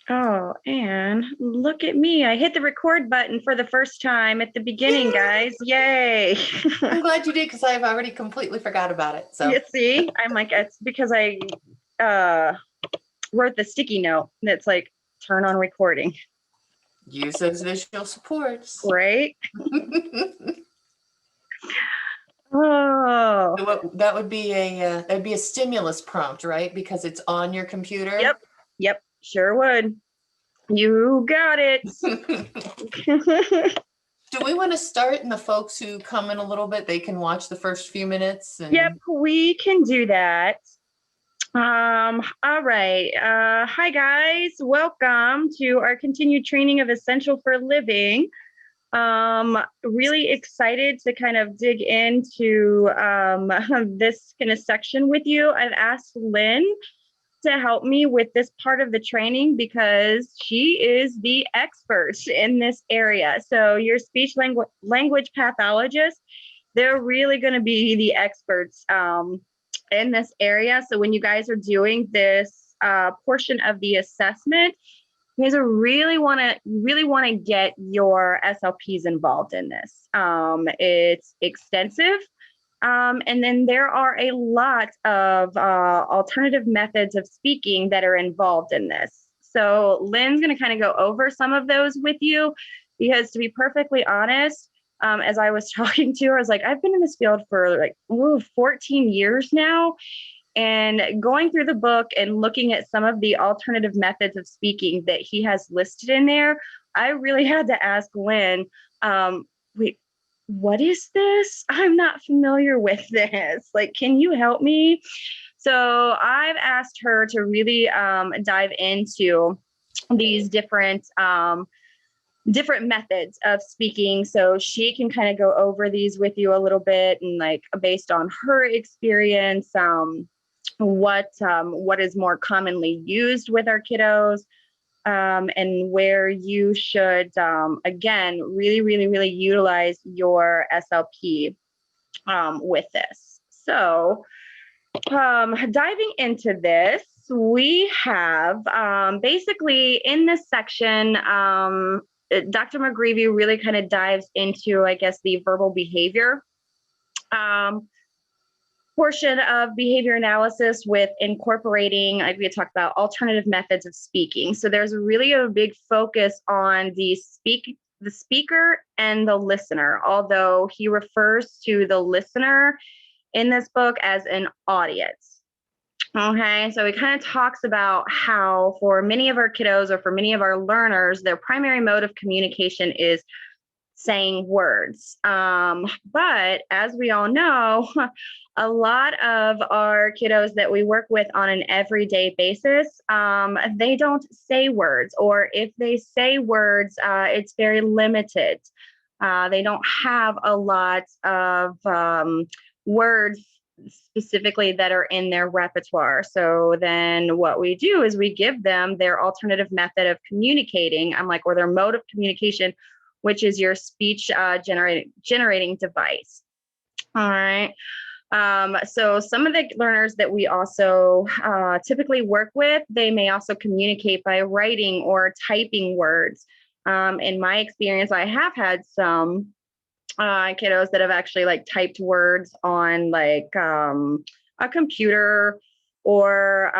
Oh, and look at me. I hit the record button for the first time at the beginning, guys. Yay! Yay. I'm glad you did because I've already completely forgot about it. You So see, I'm like, it's because I uh, wrote the sticky note that's like, turn on recording, use those visual supports. right? Oh, That would be a stimulus prompt, right? Because it's on your yep. computer. Yep. Sure would. You got it. Do we want to start, and the folks who come in a little bit, they can watch the first few minutes Yep, and we can do that. All right. Hi guys. Welcome to our continued training of Essential for Living. Really excited to kind of dig into this kind of section with you. I've asked Lynn to help me with this part of the training because she is the expert in this area. So your language pathologists, they're really going to be the experts in this area. So when you guys are doing this portion of the assessment, you guys really want to get your SLPs involved in this. It's extensive. And then there are a lot of alternative methods of speaking that are involved in this. So Lynn's going to kind of go over some of those with you because, to be perfectly honest, as I was talking to her, I was like, I've been in this field for like 14 years now. And going through the book and looking at some of the alternative methods of speaking that he has listed in there, I really had to ask Lynn, wait, what is this? I'm not familiar with this. Like, can you help me? So I've asked her to really dive into these different methods of speaking, so she can kind of go over these with you a little bit, and like based on her experience, what is more commonly used with our kiddos, and where you should, again, really utilize your SLP with this. So diving into this, we have basically in this section, Dr. McGreevy really kind of dives into, I guess, the verbal behavior um, portion of behavior analysis with incorporating, like we talked about, alternative methods of speaking. So there's really a big focus on the speaker and the listener, although he refers to the listener in this book as an audience. Okay, so he kind of talks about how for many of our kiddos or for many of our learners, their primary mode of communication is saying words. But as we all know, a lot of our kiddos that we work with on an everyday basis, they don't say words, or if they say words, it's very limited. They don't have a lot of words specifically that are in their repertoire. So then what we do is we give them their alternative method of communicating, or their mode of communication, which is your speech generating device. All right. So some of the learners that we also typically work with, they may also communicate by writing or typing words. In my experience, I have had some kiddos that have actually like typed words on like a computer, or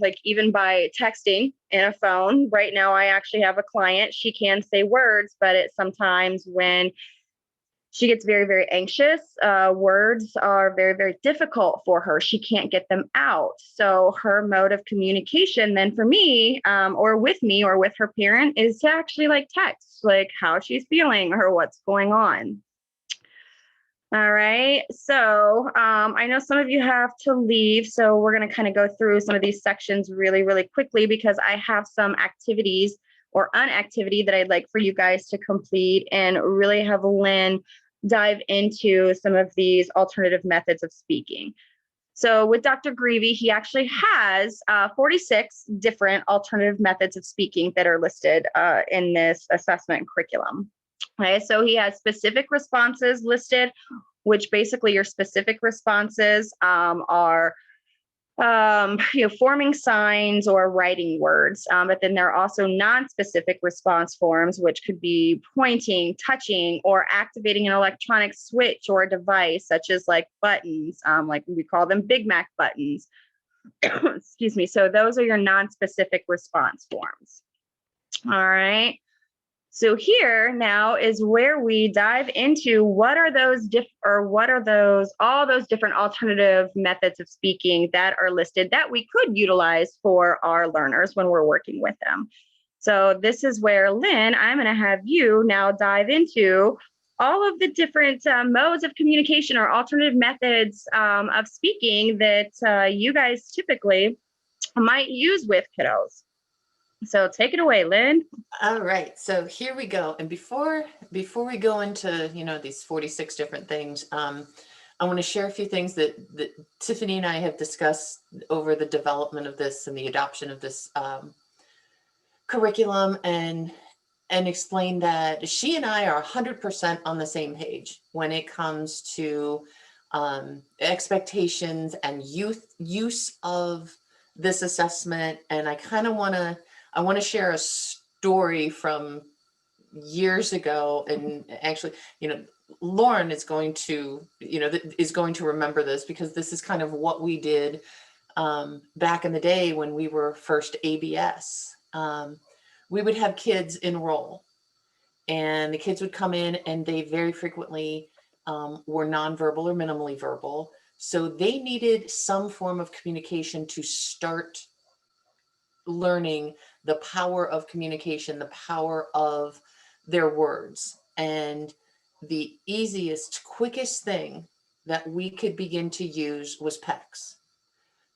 like even by texting in a phone. Right now, I actually have a client. She can say words, but it's sometimes when she gets very anxious, words are very difficult for her. She can't get them out. So her mode of communication then for me, or with me or with her parent, is to actually like text, like how she's feeling or what's going on. All right. So I know some of you have to leave. So we're going to kind of go through some of these sections really quickly, because I have some activities or an activity that I'd like for you guys to complete and really have Lynn dive into some of these alternative methods of speaking. So with Dr. Greavy, he actually has 46 different alternative methods of speaking that are listed in this assessment curriculum. Okay, so he has specific responses listed, which basically your specific responses are forming signs or writing words. But then there are also non-specific response forms, which could be pointing, touching, or activating an electronic switch or device, such as like buttons, like we call them Big Mac buttons. Excuse me. So those are your non-specific response forms. All right. So here now is where we dive into what are those all those different alternative methods of speaking that are listed that we could utilize for our learners when we're working with them. So this is where, Lynn, I'm going to have you now dive into all of the different modes of communication or alternative methods of speaking that you guys typically might use with kiddos. So take it away, Lynn. All right, so here we go. And before we go into, these 46 different things, I want to share a few things that Tiffany and I have discussed over the development of this and the adoption of this curriculum, and explain that she and I are 100% on the same page when it comes to expectations and use of this assessment. And I kind of want to share a story from years ago, and actually, Lauren is going to remember this, because this is kind of what we did back in the day when we were first ABS. We would have kids enroll, and the kids would come in, and they very frequently were nonverbal or minimally verbal. So they needed some form of communication to start learning the power of communication, the power of their words. And the easiest, quickest thing that we could begin to use was PECs.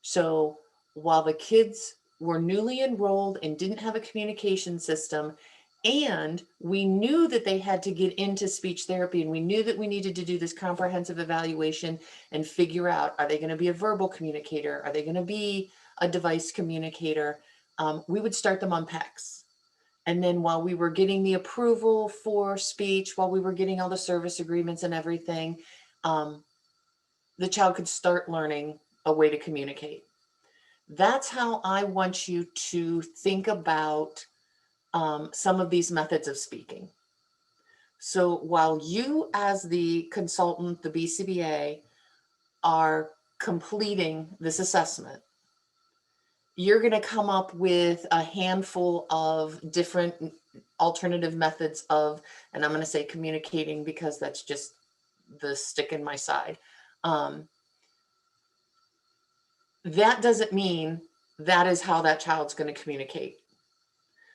So while the kids were newly enrolled and didn't have a communication system, and we knew that they had to get into speech therapy, and we knew that we needed to do this comprehensive evaluation and figure out, are they going to be a verbal communicator? Are they going to be a device communicator? We would start them on PECs. And then while we were getting the approval for speech, while we were getting all the service agreements and everything, the child could start learning a way to communicate. That's how I want you to think about some of these methods of speaking. So while you, as the consultant, the BCBA, are completing this assessment, you're going to come up with a handful of different alternative methods of, and I'm going to say communicating because that's just the stick in my side. That doesn't mean that is how that child's going to communicate.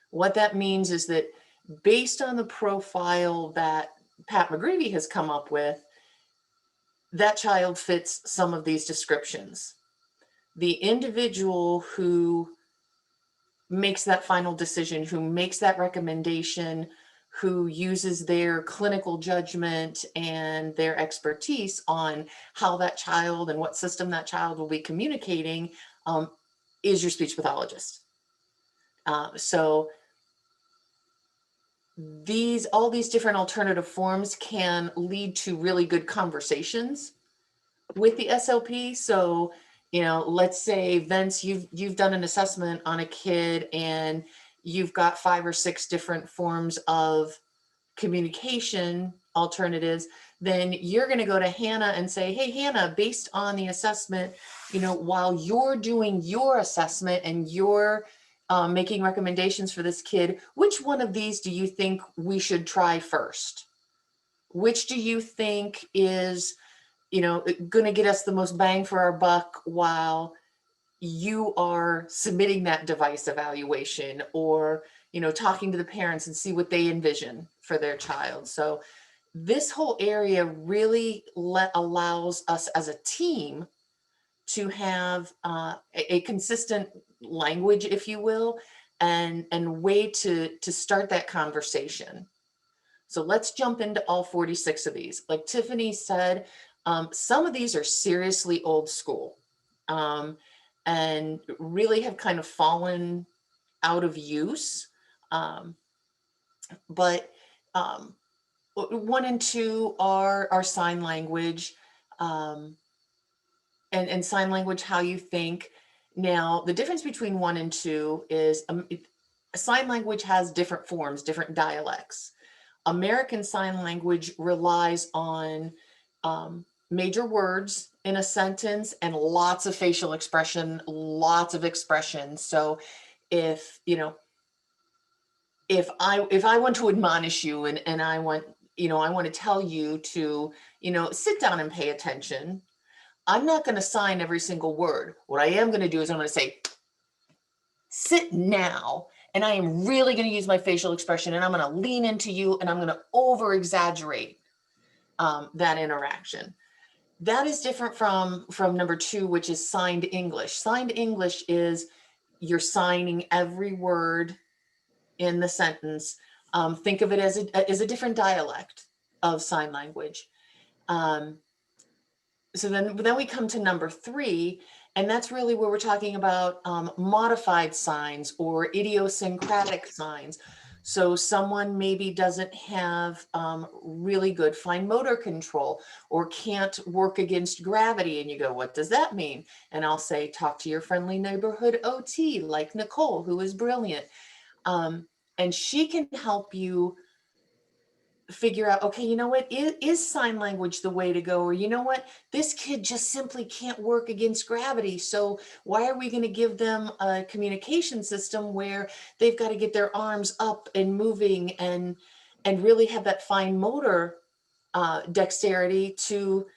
What that means is that based on the profile that Pat McGreevy has come up with, that child fits some of these descriptions. The individual who makes that final decision, who makes that recommendation, who uses their clinical judgment and their expertise on how that child and what system that child will be communicating, is your speech pathologist. So all these different alternative forms can lead to really good conversations with the SLP. So, let's say, Vince, you've done an assessment on a kid, and you've got 5 or 6 different forms of communication alternatives. Then you're going to go to Hannah and say, hey, Hannah, based on the assessment, while you're doing your assessment and you're making recommendations for this kid, which one of these do you think we should try first? Which do you think is going to get us the most bang for our buck while you are submitting that device evaluation, or talking to the parents and see what they envision for their child? So this whole area really allows us as a team to have a consistent language, if you will, and way to start that conversation. So let's jump into all 46 of these. Like Tiffany said, some of these are seriously old school, and really have kind of fallen out of use. But 1 and 2 are sign language. and sign language, how you think. Now, the difference between 1 and 2 is sign language has different forms, different dialects. American Sign Language relies on major words in a sentence and lots of facial expression, lots of expression. So if, you know, if I want to admonish you and I want, you know, I want to tell you to, you know, sit down and pay attention, I'm not going to sign every single word. What I am going to do is I'm going to say, sit now. And I am really going to use my facial expression, and I'm going to lean into you, and I'm going to over exaggerate that interaction. That is different from number 2, which is signed English. Signed English is you're signing every word in the sentence. Think of it as a different dialect of sign language. So then we come to number 3, and that's really where we're talking about modified signs or idiosyncratic signs. So someone maybe doesn't have really good fine motor control or can't work against gravity. And you go, what does that mean? And I'll say, talk to your friendly neighborhood OT like Nicole, who is brilliant. And she can help you figure out, okay, you know what, is sign language the way to go? Or, you know what, this kid just simply can't work against gravity. So why are we going to give them a communication system where they've got to get their arms up and moving and really have that fine motor dexterity to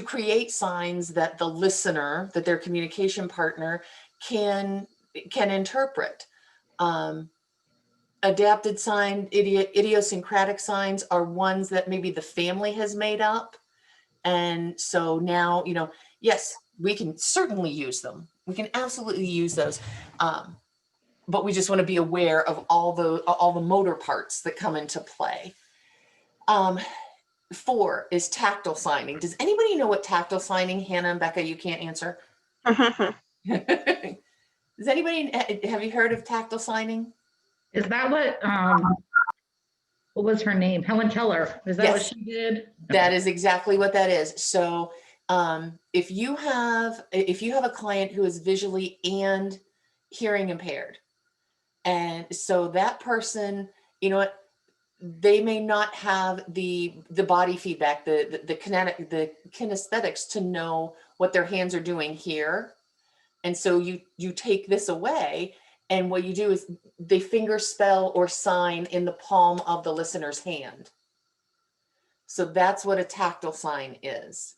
create signs that the listener, that their communication partner can interpret. Adapted sign, idiosyncratic signs are ones that maybe the family has made up. And so now, you know, yes, we can certainly use them. We can absolutely use those. But we just want to be aware of all the motor parts that come into play. 4 is tactile signing. Does anybody know what tactile signing? Hannah and Becca, you can't answer. Does anybody, have you heard of tactile signing? Is that what was her name? Helen Keller. Is that what she did? That is exactly what that is. So if you have a client who is visually and hearing impaired, and so that person, you know what, they may not have the body feedback, the kinesthetics to know what their hands are doing here. And so you take this away, and what you do is they finger spell or sign in the palm of the listener's hand. So that's what a tactile sign is.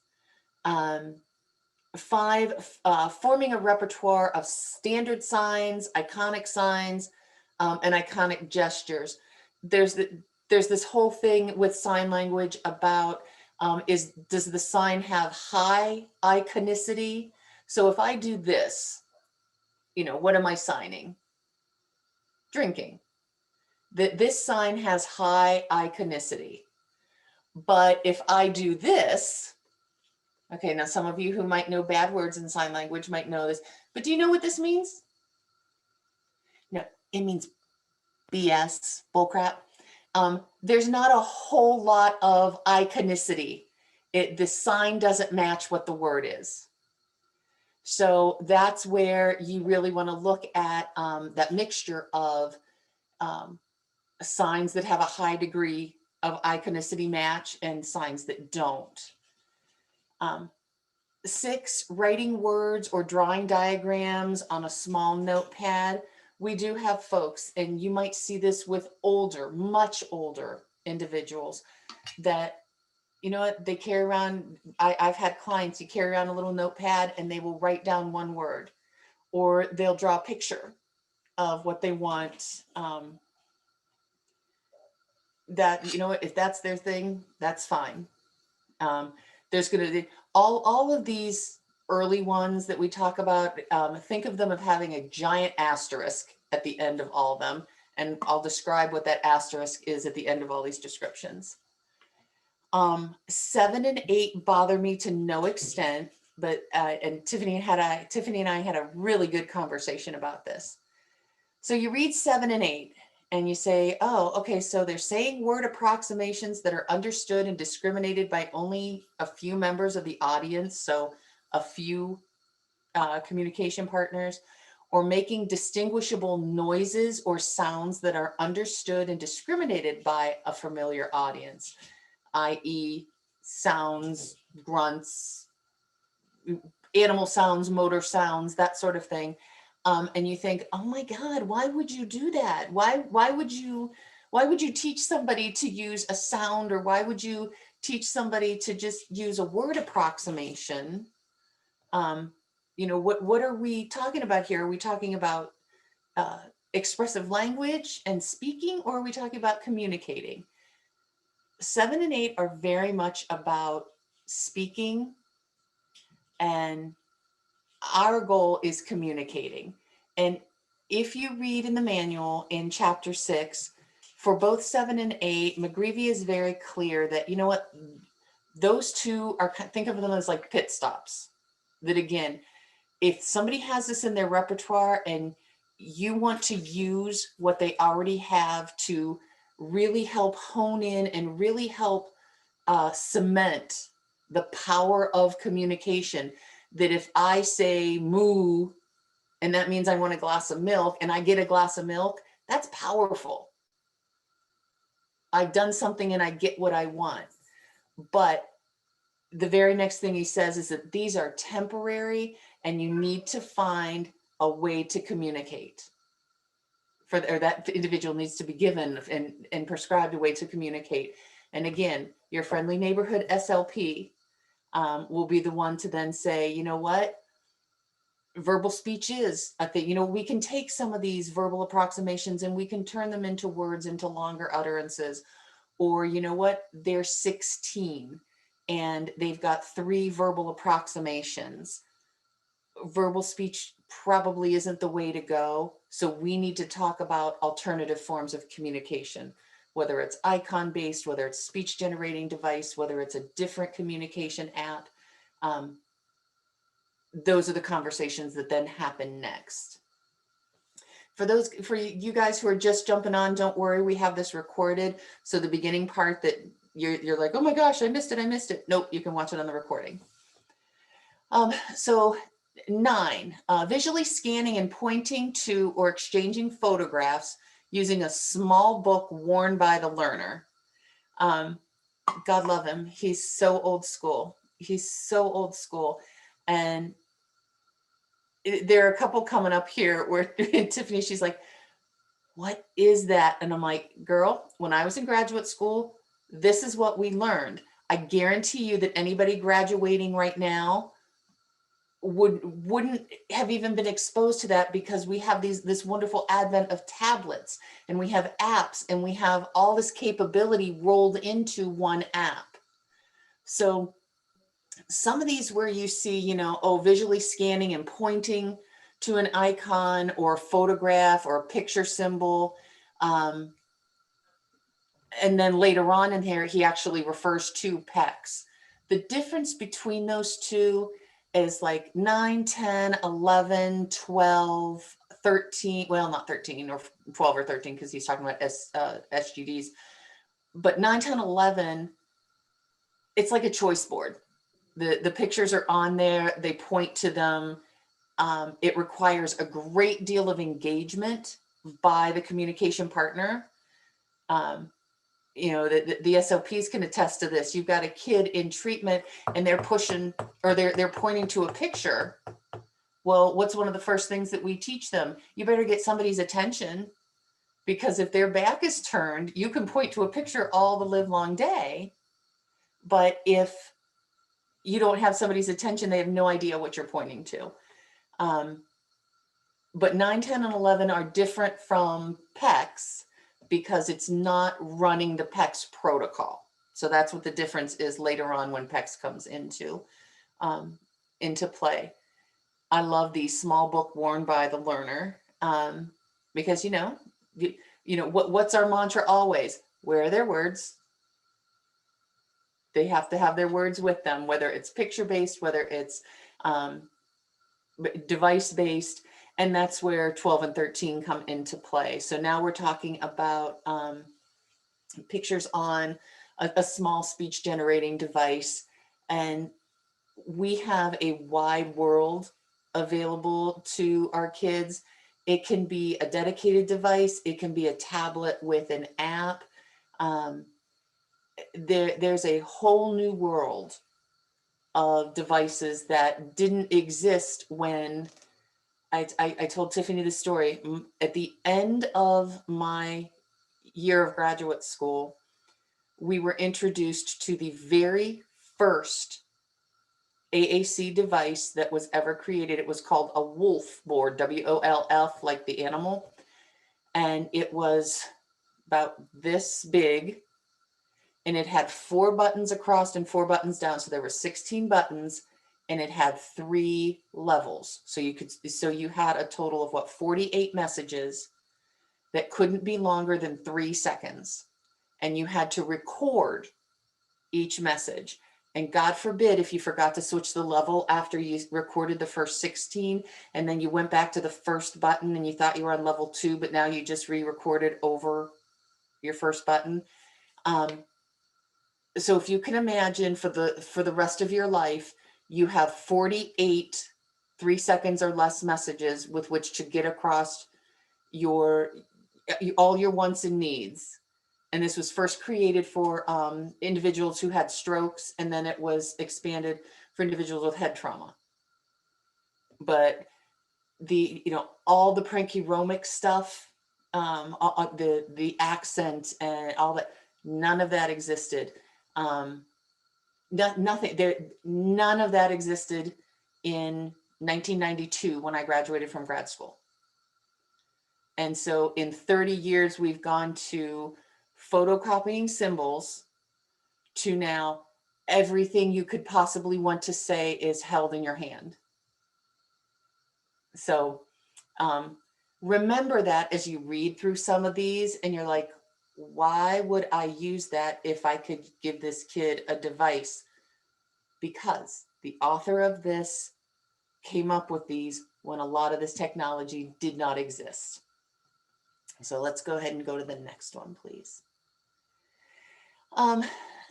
5, forming a repertoire of standard signs, and iconic gestures. There's this whole thing with sign language about does the sign have high iconicity? So if I do this, you know, what am I signing? Drinking. This sign has high iconicity. But if I do this, okay, now some of you who might know bad words in sign language might know this, but do you know what this means? No, it means BS, bullcrap. There's not a whole lot of iconicity. The sign doesn't match what the word is. So that's where you really want to look at that mixture of signs that have a high degree of iconicity match and signs that don't. 6, writing words or drawing diagrams on a small notepad. We do have folks, and you might see this with older, much older individuals that, you know what, they carry around, I've had clients, you carry around a little notepad and they will write down one word, or they'll draw a picture of what they want. That, you know, if that's their thing, that's fine. There's going to be all of these early ones that we talk about. Think of them of having a giant asterisk at the end of all of them. And I'll describe what that asterisk is at the end of all these descriptions. 7 and 8 bother me to no extent, but and Tiffany and I had a really good conversation about this. So you read 7 and 8, and you say, oh, okay, so they're saying word approximations that are understood and discriminated by only a few members of the audience, so a few communication partners, or making distinguishable noises or sounds that are understood and discriminated by a familiar audience, i.e. sounds, grunts, animal sounds, motor sounds, that sort of thing. And you think, oh my God, why would you do that? Why would you teach somebody to use a sound, or why would you teach somebody to just use a word approximation? What are we talking about here? Are we talking about expressive language and speaking, or are we talking about communicating? 7 and 8 are very much about speaking, and our goal is communicating. And if you read in the manual in chapter 6, for both 7 and 8, McGreevy is very clear that, you know what, those two are, think of them as like pit stops. That again, if somebody has this in their repertoire and you want to use what they already have to really help hone in and really help cement the power of communication, that if I say moo, and that means I want a glass of milk, and I get a glass of milk, that's powerful. I've done something and I get what I want. But the very next thing he says is that these are temporary, and you need to find a way to communicate. Or that individual needs to be given and prescribed a way to communicate. And again, your friendly neighborhood SLP will be the one to then say, you know what, verbal speech is a thing. We can take some of these verbal approximations and we can turn them into words, into longer utterances. Or you know what, they're 16 and they've got 3 verbal approximations. Verbal speech probably isn't the way to go. So we need to talk about alternative forms of communication, whether it's icon based, whether it's speech generating device, whether it's a different communication app. Those are the conversations that then happen next. For you guys who are just jumping on, don't worry, we have this recorded. So the beginning part that you're like, oh my gosh, I missed it. Nope, you can watch it on the recording. So 9, visually scanning and pointing to or exchanging photographs using a small book worn by the learner. God love him. He's so old school. And there are a couple coming up here where Tiffany, she's like, what is that? And I'm like, girl, when I was in graduate school, this is what we learned. I guarantee you that anybody graduating right now wouldn't have even been exposed to that, because we have this wonderful advent of tablets, and we have apps, and we have all this capability rolled into one app. So some of these where you see, visually scanning and pointing to an icon or a photograph or a picture symbol. And then later on in here, he actually refers to PECs. The difference between those two is like 9, 10, 11, 12, 13, well, not 13 or 12 or 13, because he's talking about SGDs, but 9, 10, 11, it's like a choice board. The pictures are on there, they point to them. It requires a great deal of engagement by the communication partner. The SLPs can attest to this. You've got a kid in treatment and they're pushing, or they're pointing to a picture. Well, what's one of the first things that we teach them? You better get somebody's attention, because if their back is turned, you can point to a picture all the live long day. But if you don't have somebody's attention, they have no idea what you're pointing to. But 9, 10, and 11 are different from PECs because it's not running the PECs protocol. So that's what the difference is later on when PECs comes into play. I love the small book worn by the learner, because what's our mantra always? Where are their words? They have to have their words with them, whether it's picture based, whether it's device based. And that's where 12 and 13 come into play. So now we're talking about pictures on a small speech generating device. And we have a wide world available to our kids. It can be a dedicated device. It can be a tablet with an app. There's a whole new world of devices that didn't exist when I told Tiffany the story. At the end of my year of graduate school, we were introduced to the very first AAC device that was ever created. It was called a Wolf board, WOLF, like the animal. And it was about this big, and it had 4 buttons across and 4 buttons down. So there were 16 buttons, and it had 3 levels. So you had a total of 48 messages that couldn't be longer than 3 seconds. And you had to record each message. And God forbid if you forgot to switch the level after you recorded the first 16, and then you went back to the first button and you thought you were on level 2, but now you just re-recorded over your first button. So if you can imagine for the rest of your life, you have 48 3 seconds or less messages with which to get across all your wants and needs. And this was first created for individuals who had strokes, and then it was expanded for individuals with head trauma. But all the Prankiromic stuff, the accent and all that, none of that existed. Nothing there. None of that existed in 1992 when I graduated from grad school. And so in 30 years, we've gone to photocopying symbols to now everything you could possibly want to say is held in your hand. So remember that as you read through some of these and you're like, why would I use that if I could give this kid a device? Because the author of this came up with these when a lot of this technology did not exist. So let's go ahead and go to the next one, please.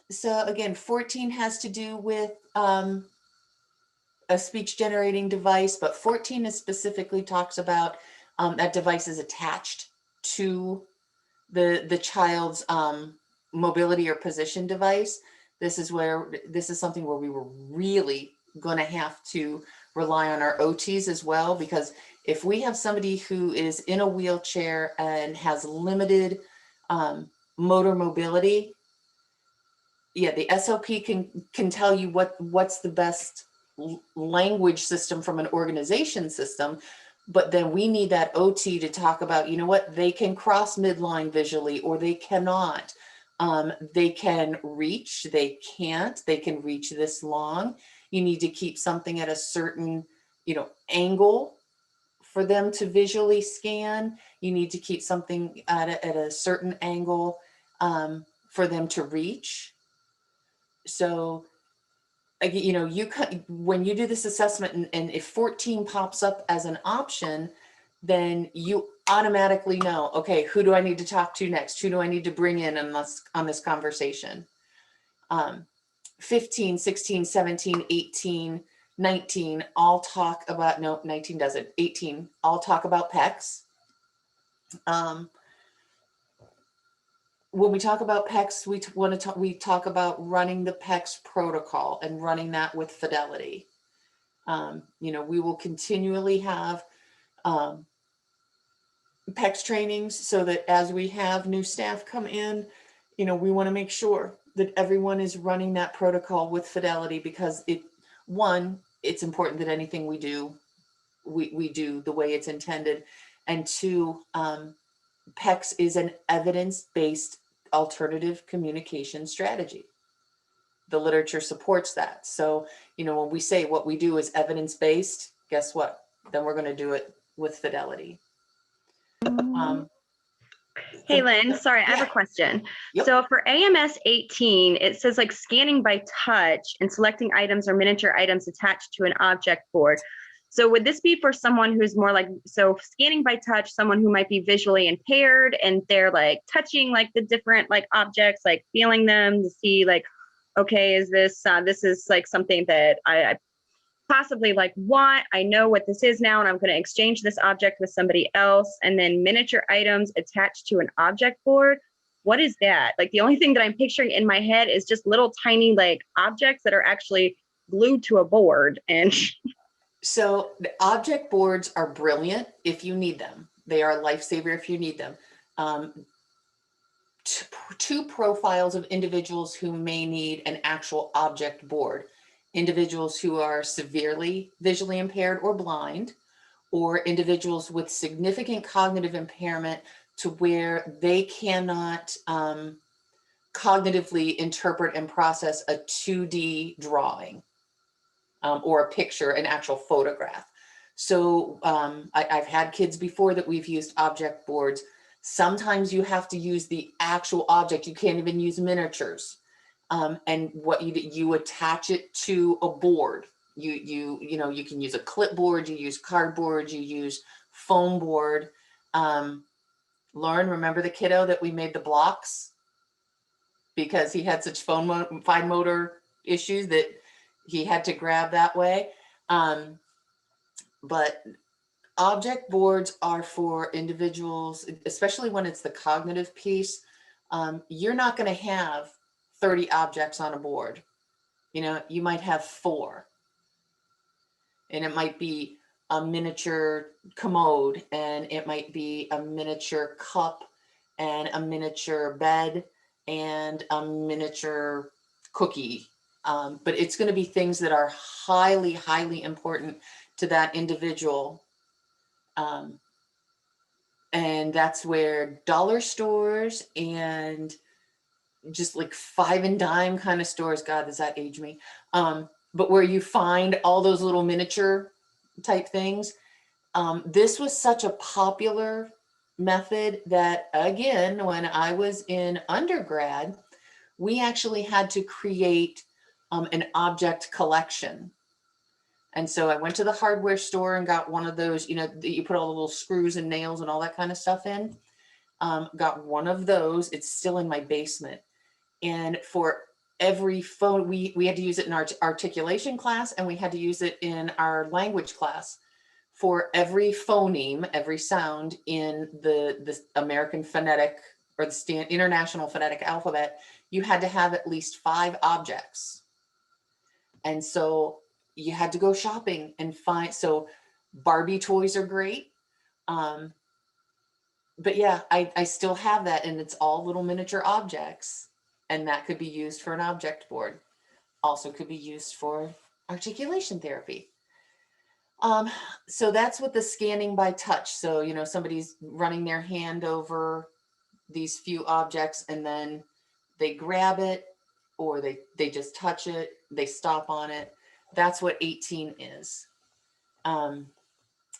So again, 14 has to do with a speech generating device, but 14 is specifically talks about that device is attached to the child's mobility or position device. This is something where we were really going to have to rely on our OTs as well, because if we have somebody who is in a wheelchair and has limited motor mobility, yeah, the SLP can tell you what's the best language system from an organization system, but then we need that OT to talk about, you know what, they can cross midline visually or they cannot. They can reach, they can't, they can reach this long. You need to keep something at a certain, angle for them to visually scan. You need to keep something at a certain angle for them to reach. So, when you do this assessment and if 14 pops up as an option, then you automatically know, okay, who do I need to talk to next? Who do I need to bring in on this conversation? 15, 16, 17, 18, 19, all talk about, no, 19 doesn't, 18, all talk about PECs. When we talk about PECs, we talk about running the PECs protocol and running that with fidelity. We will continually have PECs trainings so that as we have new staff come in, we want to make sure that everyone is running that protocol with fidelity, because it's important that anything we do, we do the way it's intended. And 2, PECs is an evidence-based alternative communication strategy. The literature supports that. So, when we say what we do is evidence-based, guess what? Then we're going to do it with fidelity. Hey, Lynn, sorry, I have a question. Yep. So for AMS 18, it says scanning by touch and selecting items or miniature items attached to an object board. So would this be for someone who's more like, so scanning by touch, someone who might be visually impaired and they're like touching like the different like objects, like feeling them to see like, okay, is this, this is like something that I possibly like want, I know what this is now, and I'm going to exchange this object with somebody else. And then miniature items attached to an object board. What is that? Like the only thing that I'm picturing in my head is just little tiny like objects that are actually glued to a board. And So the object boards are brilliant if you need them. They are a lifesaver if you need them. Two profiles of individuals who may need an actual object board: individuals who are severely visually impaired or blind, or individuals with significant cognitive impairment to where they cannot cognitively interpret and process a 2D drawing or a picture, an actual photograph. So I've had kids before that we've used object boards. Sometimes you have to use the actual object. You can't even use miniatures. And what you attach it to a board. You know, you can use a clipboard, you use cardboard, you use foam board. Lauren, remember the kiddo that we made the blocks because he had such fine motor issues that he had to grab that way. But object boards are for individuals, especially when it's the cognitive piece. You're not going to have 30 objects on a board. You know, you might have 4. And it might be a miniature commode, and it might be a miniature cup, and a miniature bed, and a miniature cookie. But it's going to be things that are highly, highly important to that individual. And that's where dollar stores and just like 5 and dime kind of stores, God, does that age me? But where you find all those little miniature type things. This was such a popular method that, again, when I was in undergrad, we actually had to create an object collection. And so I went to the hardware store and got one of those, you know, you put all the little screws and nails and all that kind of stuff in. Got one of those. It's still in my basement. And for every phone, we had to use it in our articulation class, and we had to use it in our language class. For every phoneme, every sound in the American phonetic or the international phonetic alphabet, you had to have at least 5 objects. And so you had to go shopping and find, so Barbie toys are great. But yeah, I still have that, and it's all little miniature objects, and that could be used for an object board. Also could be used for articulation therapy. So that's with the scanning by touch. So, you know, somebody's running their hand over these few objects and then they grab it, or they just touch it, they stop on it. That's what 18 is.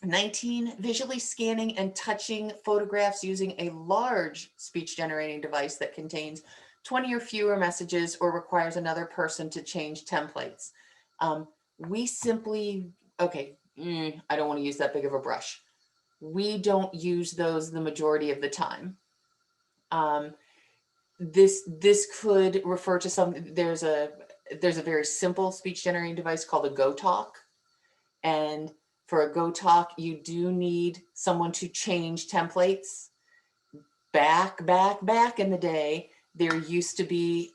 19, visually scanning and touching photographs using a large speech generating device that contains 20 or fewer messages or requires another person to change templates. We simply, okay, I don't want to use that big of a brush. We don't use those the majority of the time. This could refer to there's a very simple speech generating device called a GoTalk. And for a GoTalk, you do need someone to change templates. Back in the day, there used to be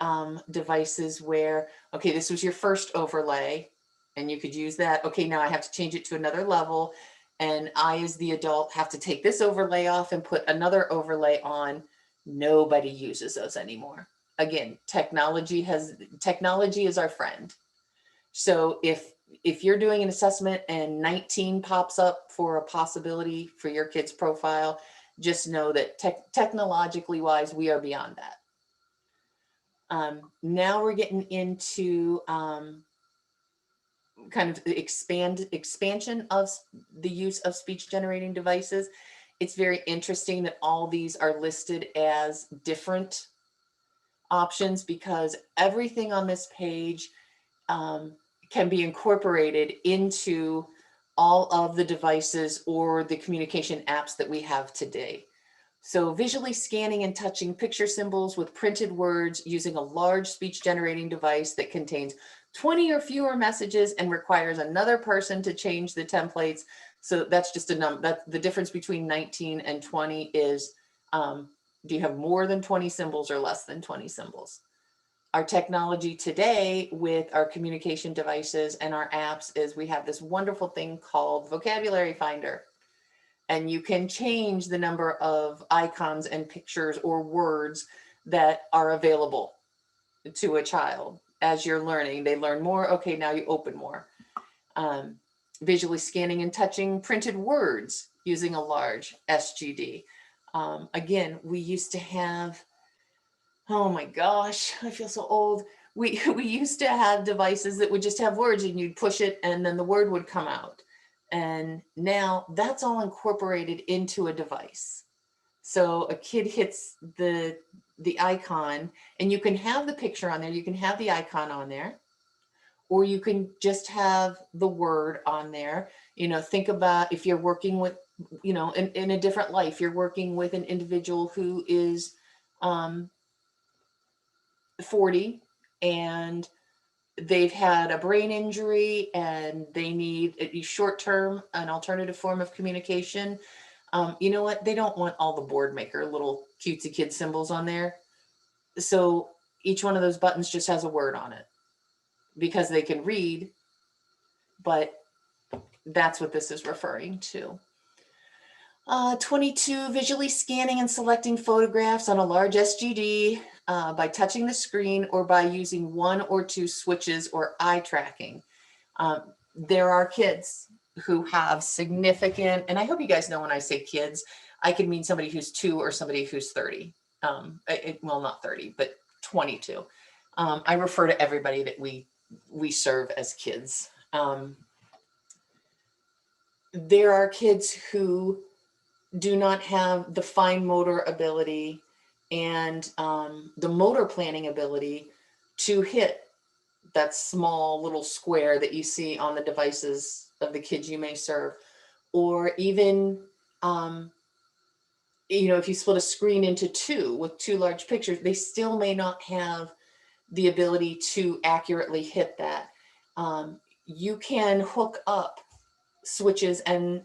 devices where, okay, this was your first overlay and you could use that. Okay, now I have to change it to another level. And I, as the adult, have to take this overlay off and put another overlay on. Nobody uses those anymore. Again, technology is our friend. So if you're doing an assessment and 19 pops up for a possibility for your kid's profile, just know that technologically wise, we are beyond that. Now we're getting into kind of expansion of the use of speech generating devices. It's very interesting that all these are listed as different options because everything on this page can be incorporated into all of the devices or the communication apps that we have today. So visually scanning and touching picture symbols with printed words using a large speech generating device that contains 20 or fewer messages and requires another person to change the templates. So that's just a number. That's the difference between 19 and 20 is, do you have more than 20 symbols or less than 20 symbols? Our technology today with our communication devices and our apps is we have this wonderful thing called Vocabulary Finder. And you can change the number of icons and pictures or words that are available to a child as you're learning. They learn more. Okay, now you open more. Visually scanning and touching printed words using a large SGD. Again, we used to have, oh my gosh, I feel so old. We used to have devices that would just have words and you'd push it and then the word would come out. And now that's all incorporated into a device. So a kid hits the icon and you can have the picture on there, you can have the icon on there, or you can just have the word on there. You know, think about if you're working with, you know, in a different life, you're working with an individual who is 40 and they've had a brain injury and they need a short-term, an alternative form of communication. You know what? They don't want all the board maker little cutesy kid symbols on there. So each one of those buttons just has a word on it because they can read, but that's what this is referring to. 22, visually scanning and selecting photographs on a large SGD by touching the screen or by using one or two switches or eye tracking. There are kids who have significant, and I hope you guys know when I say kids, I can mean somebody who's 2 or somebody who's 30. Well, not 30, but 22. I refer to everybody that we serve as kids. There are kids who do not have the fine motor ability and the motor planning ability to hit that small little square that you see on the devices of the kids you may serve, or even, you know, if you split a screen into two with two large pictures, they still may not have the ability to accurately hit that. You can hook up switches and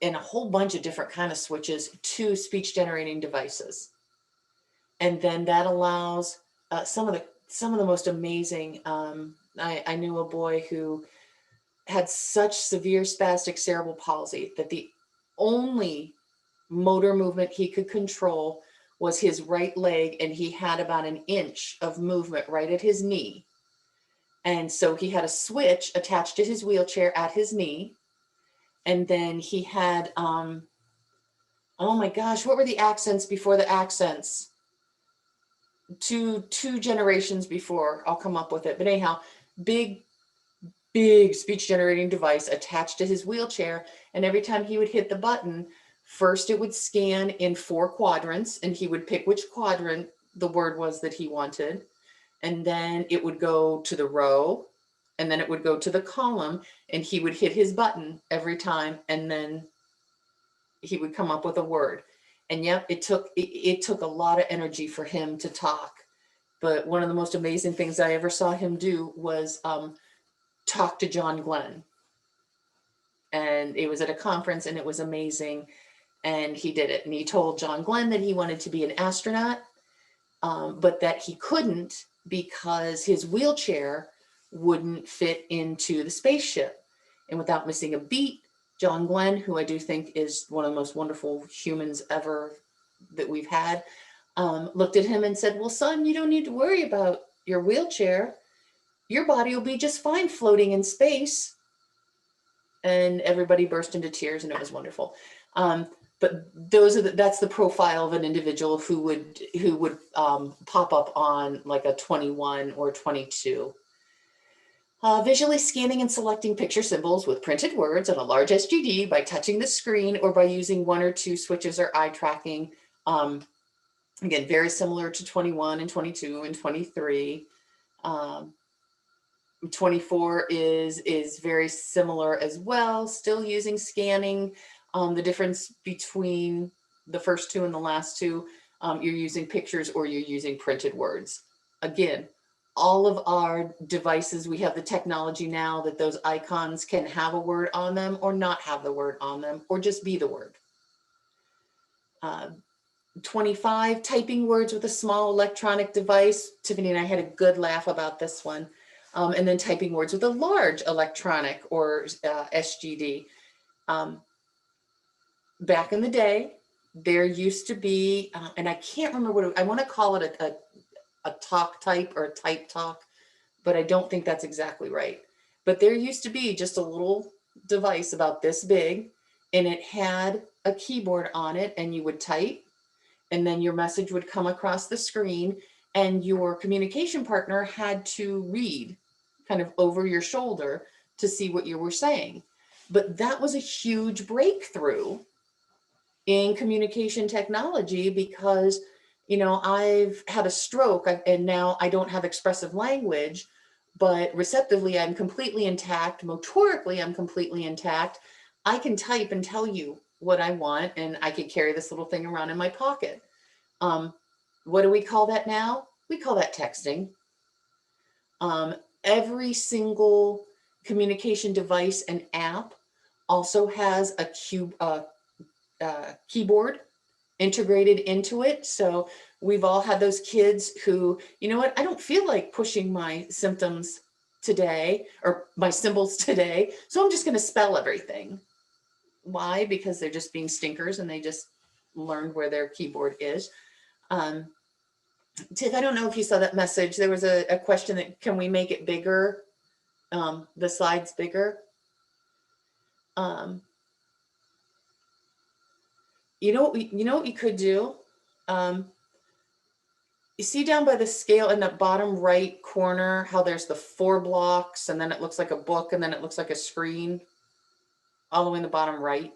a whole bunch of different kind of switches to speech generating devices. And then that allows some of the most amazing, I knew a boy who had such severe spastic cerebral palsy that the only motor movement he could control was his right leg, and he had about an inch of movement right at his knee. And so he had a switch attached to his wheelchair at his knee. And then he had, oh my gosh, what were the accents before the accents? Two generations before, I'll come up with it. But anyhow, big speech generating device attached to his wheelchair. And every time he would hit the button, first it would scan in 4 quadrants and he would pick which quadrant the word was that he wanted. And then it would go to the row, and then it would go to the column, and he would hit his button every time, and then he would come up with a word. And yep, it took a lot of energy for him to talk. But one of the most amazing things I ever saw him do was talk to John Glenn. And it was at a conference, and it was amazing. And he did it. And he told John Glenn that he wanted to be an astronaut, but that he couldn't because his wheelchair wouldn't fit into the spaceship. And without missing a beat, John Glenn, who I do think is one of the most wonderful humans ever that we've had, looked at him and said, well, son, you don't need to worry about your wheelchair. Your body will be just fine floating in space. And everybody burst into tears, and it was wonderful. But that's the profile of an individual who would pop up on like a 21 or 22. Visually scanning and selecting picture symbols with printed words on a large SGD by touching the screen or by using 1 or 2 switches or eye tracking. Again, very similar to 21 and 22 and 23. 24 is very similar as well, still using scanning. The difference between the first two and the last two, you're using pictures or you're using printed words. Again, all of our devices, we have the technology now that those icons can have a word on them or not have the word on them, or just be the word. 25, typing words with a small electronic device. Tiffany and I had a good laugh about this one. And then typing words with a large electronic or SGD. Back in the day, there used to be, and I can't remember what, I want to call it a talk type or a type talk, but I don't think that's exactly right. But there used to be just a little device about this big, and it had a keyboard on it, and you would type, and then your message would come across the screen, and your communication partner had to read kind of over your shoulder to see what you were saying. But that was a huge breakthrough in communication technology because, you know, I've had a stroke and now I don't have expressive language, but receptively I'm completely intact. Motorically, I'm completely intact. I can type and tell you what I want, and I could carry this little thing around in my pocket. What do we call that now? We call that texting. Every single communication device and app also has a keyboard integrated into it. So we've all had those kids who, you know what, I don't feel like pushing my symptoms today or my symbols today, so I'm just going to spell everything. Why? Because they're just being stinkers and they just learned where their keyboard is. Tiff, I don't know if you saw that message. There was a question that, can we make it bigger? The slides bigger? You know what you could do? You see down by the scale in the bottom right corner how there's the 4 blocks, and then it looks like a book, and then it looks like a screen all the way in the bottom right.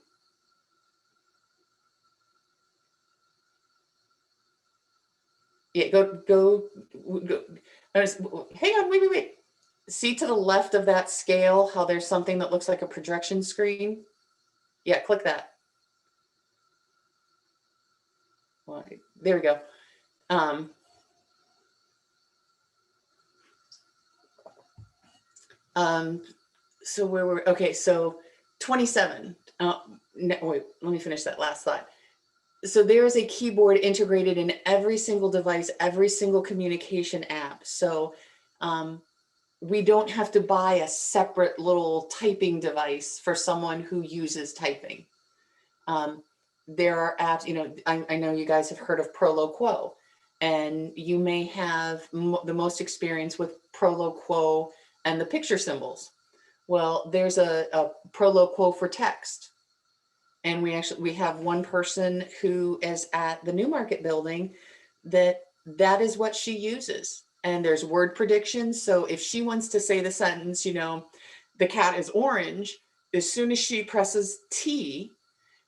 Yeah, go. Hang on, wait. See to the left of that scale how there's something that looks like a projection screen? Yeah, click that. There we go. So where were, okay, so 27. No, wait, let me finish that last slide. So there is a keyboard integrated in every single device, every single communication app. So we don't have to buy a separate little typing device for someone who uses typing. There are apps, you know, I know you guys have heard of Proloquo, and you may have the most experience with Proloquo and the picture symbols. Well, there's a Proloquo for text. And we have one person who is at the Newmarket building that is what she uses. And there's word predictions. So if she wants to say the sentence, you know, the cat is orange, as soon as she presses T,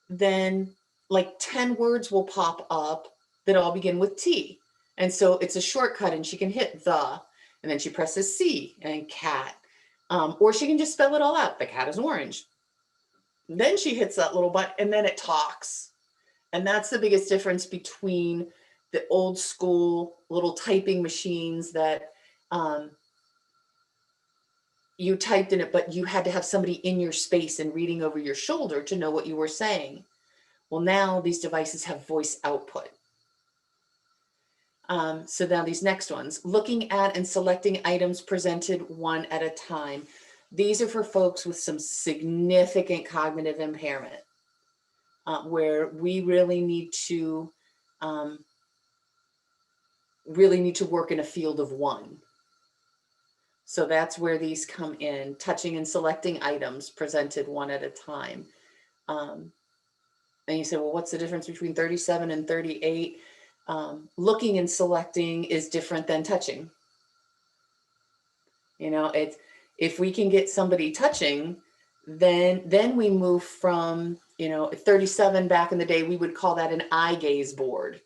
then like 10 words will pop up that all begin with T. And so it's a shortcut, and she can hit the, and then she presses C and cat. Or she can just spell it all out. The cat is orange. Then she hits that little button, and then it talks. And that's the biggest difference between the old school little typing machines that you typed in it, but you had to have somebody in your space and reading over your shoulder to know what you were saying. Well, now these devices have voice output. So now these next ones, looking at and selecting items presented one at a time. These are for folks with some significant cognitive impairment, where we really need to work in a field of one. So that's where these come in, touching and selecting items presented one at a time. And you say, well, what's the difference between 37 and 38? Looking and selecting is different than touching. You know, if we can get somebody touching, then we move from, you know, 37 back in the day, we would call that an eye gaze board.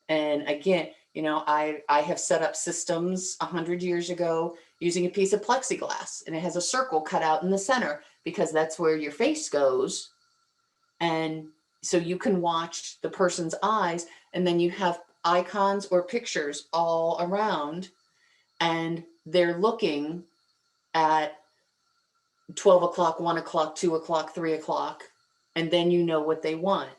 And again, you know, I have set up systems 100 years ago using a piece of plexiglass, and it has a circle cut out in the center because that's where your face goes. And so you can watch the person's eyes, and then you have icons or pictures all around, and they're looking at 12 o'clock, 1 o'clock, 2 o'clock, 3 o'clock, and then you know what they want.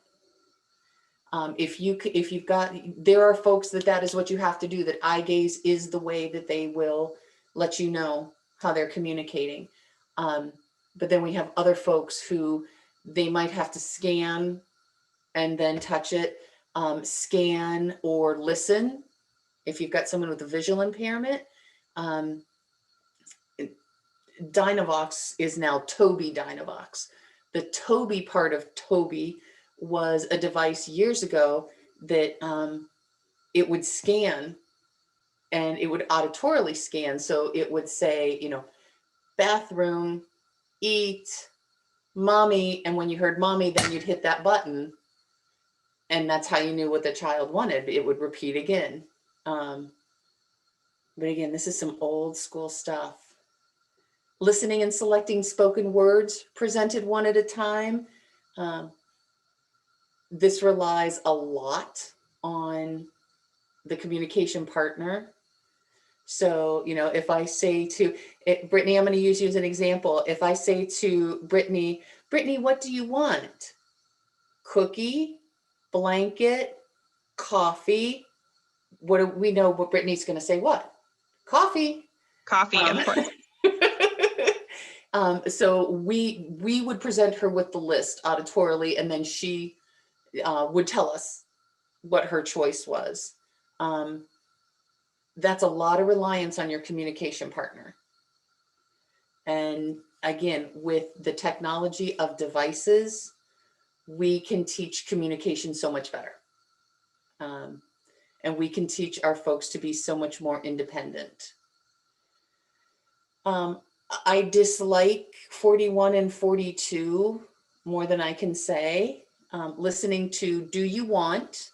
If you've got, there are folks that is what you have to do, that eye gaze is the way that they will let you know how they're communicating. But then we have other folks who they might have to scan and then touch it, scan or listen. If you've got someone with a visual impairment, Dynavox is now Tobii Dynavox. The Tobii part of Tobii was a device years ago that it would scan, and it would auditorily scan. So it would say, you know, bathroom, eat, mommy. And when you heard mommy, then you'd hit that button. And that's how you knew what the child wanted. It would repeat again. But again, this is some old school stuff. Listening and selecting spoken words presented one at a time. This relies a lot on the communication partner. So, you know, if I say to Brittany, I'm going to use you as an example. If I say to Brittany, what do you want? Cookie, blanket, coffee. What do we know what Brittany's going to say? What? Coffee. Coffee, of course. So we would present her with the list auditorily, and then she would tell us what her choice was. That's a lot of reliance on your communication partner. And again, with the technology of devices, we can teach communication so much better. And we can teach our folks to be so much more independent. I dislike 41 and 42 more than I can say. Listening to "do you want?"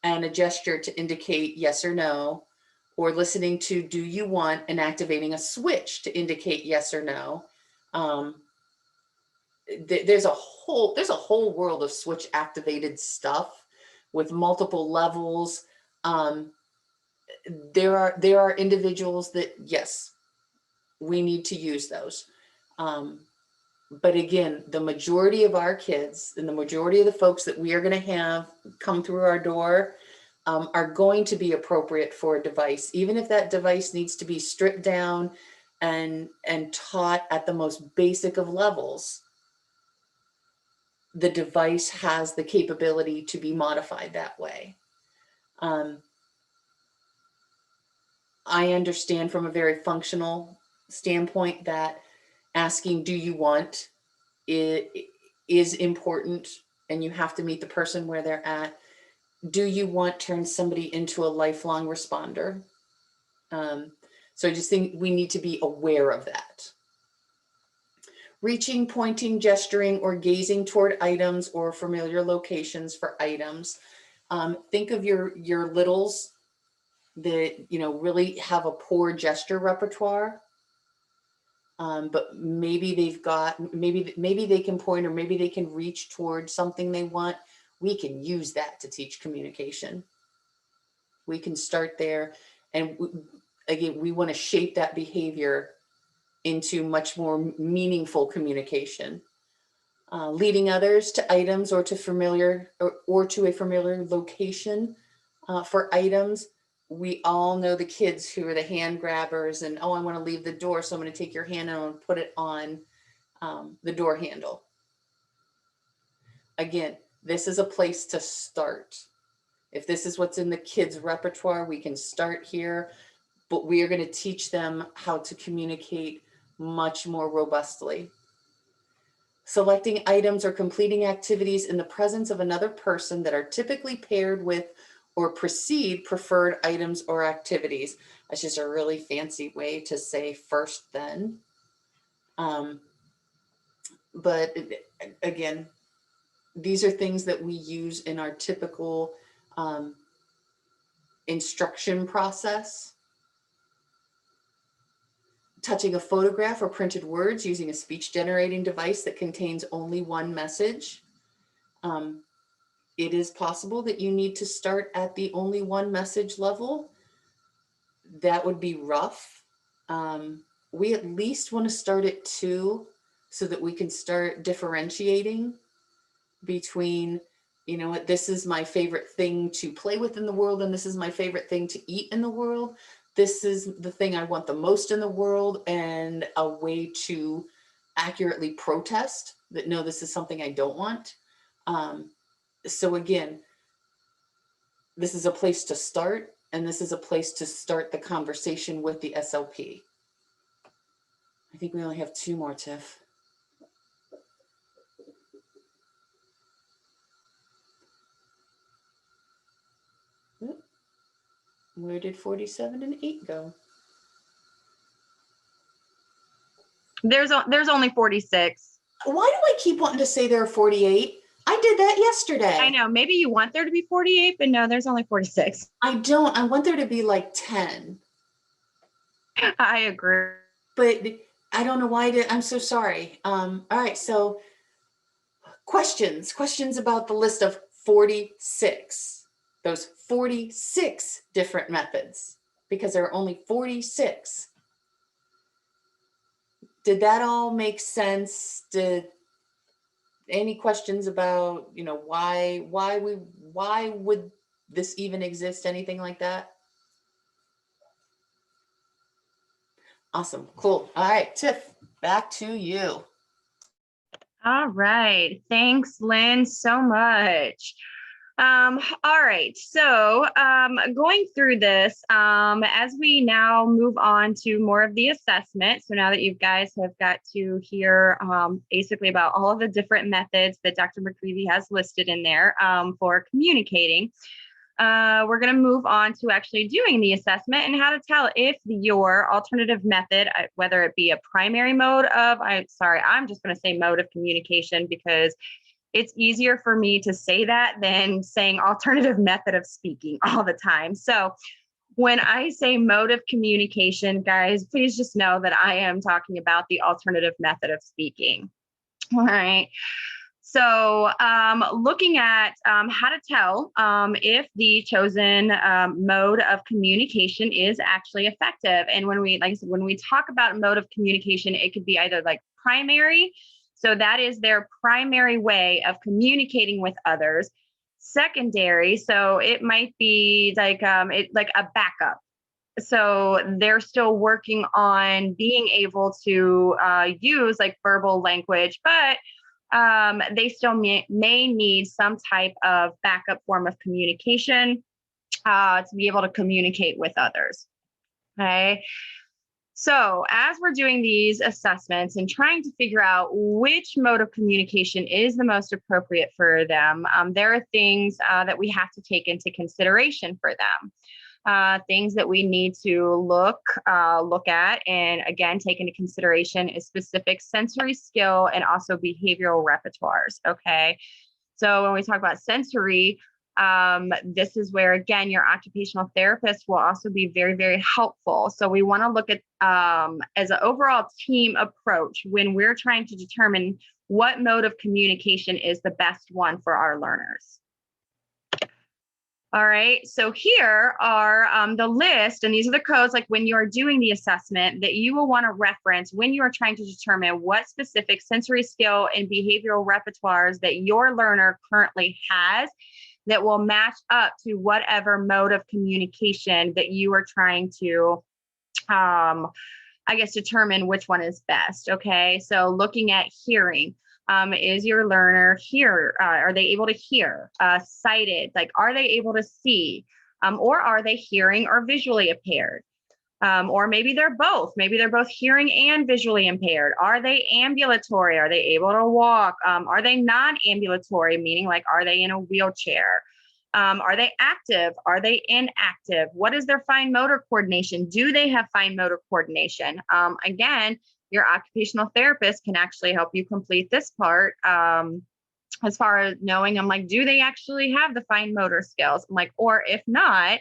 and a gesture to indicate yes or no, or listening to "do you want?" and activating a switch to indicate yes or no. There's a whole world of switch activated stuff with multiple levels. There are individuals that, yes, we need to use those. But again, the majority of our kids and the majority of the folks that we are going to have come through our door are going to be appropriate for a device, even if that device needs to be stripped down and taught at the most basic of levels. The device has the capability to be modified that way. I understand from a very functional standpoint that asking "do you want?" is important, and you have to meet the person where they're at. "Do you want?" turns somebody into a lifelong responder. So I just think we need to be aware of that. Reaching, pointing, gesturing, or gazing toward items or familiar locations for items. Think of your littles that, you know, really have a poor gesture repertoire. But maybe they've got, maybe they can point, or maybe they can reach toward something they want. We can use that to teach communication. We can start there. And again, we want to shape that behavior into much more meaningful communication. Leading others to items or to a familiar location for items. We all know the kids who are the hand grabbers and, oh, I want to leave the door, so I'm going to take your hand and I'm going to put it on the door handle. Again, this is a place to start. If this is what's in the kids' repertoire, we can start here, but we are going to teach them how to communicate much more robustly. Selecting items or completing activities in the presence of another person that are typically paired with or precede preferred items or activities. That's just a really fancy way to say first then. But again, these are things that we use in our typical instruction process. touching a photograph or printed words using a speech generating device that contains only one message. It is possible that you need to start at the only one message level. That would be rough. We at least want to start at 2 so that we can start differentiating between, you know what, this is my favorite thing to play with in the world, and this is my favorite thing to eat in the world. This is the thing I want the most in the world, and a way to accurately protest that, no, this is something I don't want. So again, this is a place to start, and this is a place to start the conversation with the SLP. I think we only have 2 more, Tiff. Where did 47 and 8 go? There's only 46. Why do I keep wanting to say there are 48? I did that yesterday. I know, maybe you want there to be 48, but no, there's only 46. I don't. I want there to be like 10. I agree. But I don't know why I'm so sorry. All right, so questions about the list of 46. Those 46 different methods, because there are only 46. Did that all make sense? Did any questions about, you know, why would this even exist? Anything like that? Awesome. Cool. All right, Tiff, back to you. All right. Thanks, Lynn, so much. All right. So going through this, as we now move on to more of the assessment. So now that you guys have got to hear basically about all of the different methods that Dr. McCreevy has listed in there for communicating, we're going to move on to actually doing the assessment and how to tell if your alternative method, whether it be a primary mode of, I'm just going to say mode of communication, because it's easier for me to say that than saying alternative method of speaking all the time. So when I say mode of communication, guys, please just know that I am talking about the alternative method of speaking. All right. So looking at how to tell if the chosen mode of communication is actually effective. And when we, like I said, when we talk about mode of communication, it could be either like primary. So that is their primary way of communicating with others. Secondary, so it might be like like a backup. So they're still working on being able to use like verbal language, but they still may need some type of backup form of communication to be able to communicate with others. Okay. So as we're doing these assessments and trying to figure out which mode of communication is the most appropriate for them, there are things that we have to take into consideration for them. Things that we need to look at, and again, take into consideration is specific sensory skill and also behavioral repertoires. Okay. So when we talk about sensory, this is where, again, your occupational therapist will also be very, very helpful. So we want to look at as an overall team approach when we're trying to determine what mode of communication is the best one for our learners. All right, so here are the list, and these are the codes, like when you are doing the assessment, that you will want to reference when you are trying to determine what specific sensory skill and behavioral repertoires that your learner currently has that will match up to whatever mode of communication that you are trying to, determine which one is best. Okay, so looking at hearing. Is your learner are they able to hear? Sighted, like are they able to see? Or are they hearing or visually impaired? Or maybe they're both. Maybe they're both hearing and visually impaired. Are they ambulatory? Are they able to walk? Are they non-ambulatory, meaning like are they in a wheelchair? Are they active? Are they inactive? What is their fine motor coordination? Do they have fine motor coordination? Again, your occupational therapist can actually help you complete this part as far as knowing, I'm like, do they actually have the fine motor skills? I'm like, or if not,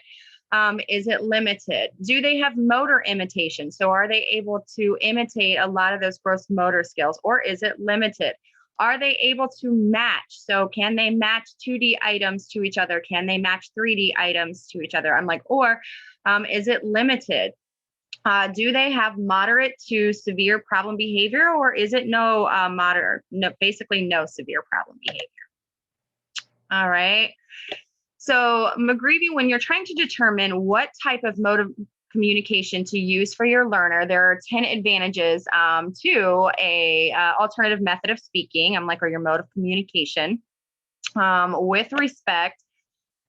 Is it limited? Do they have motor imitation? So are they able to imitate a lot of those gross motor skills, or is it limited? Are they able to match? So can they match 2D items to each other? Can they match 3D items to each other? I'm like, or is it limited? Do they have moderate to severe problem behavior, or is it no basically no severe problem behavior? All right. So McGreevy, when you're trying to determine what type of mode of communication to use for your learner, there are 10 advantages to a alternative method of speaking, or your mode of communication, with respect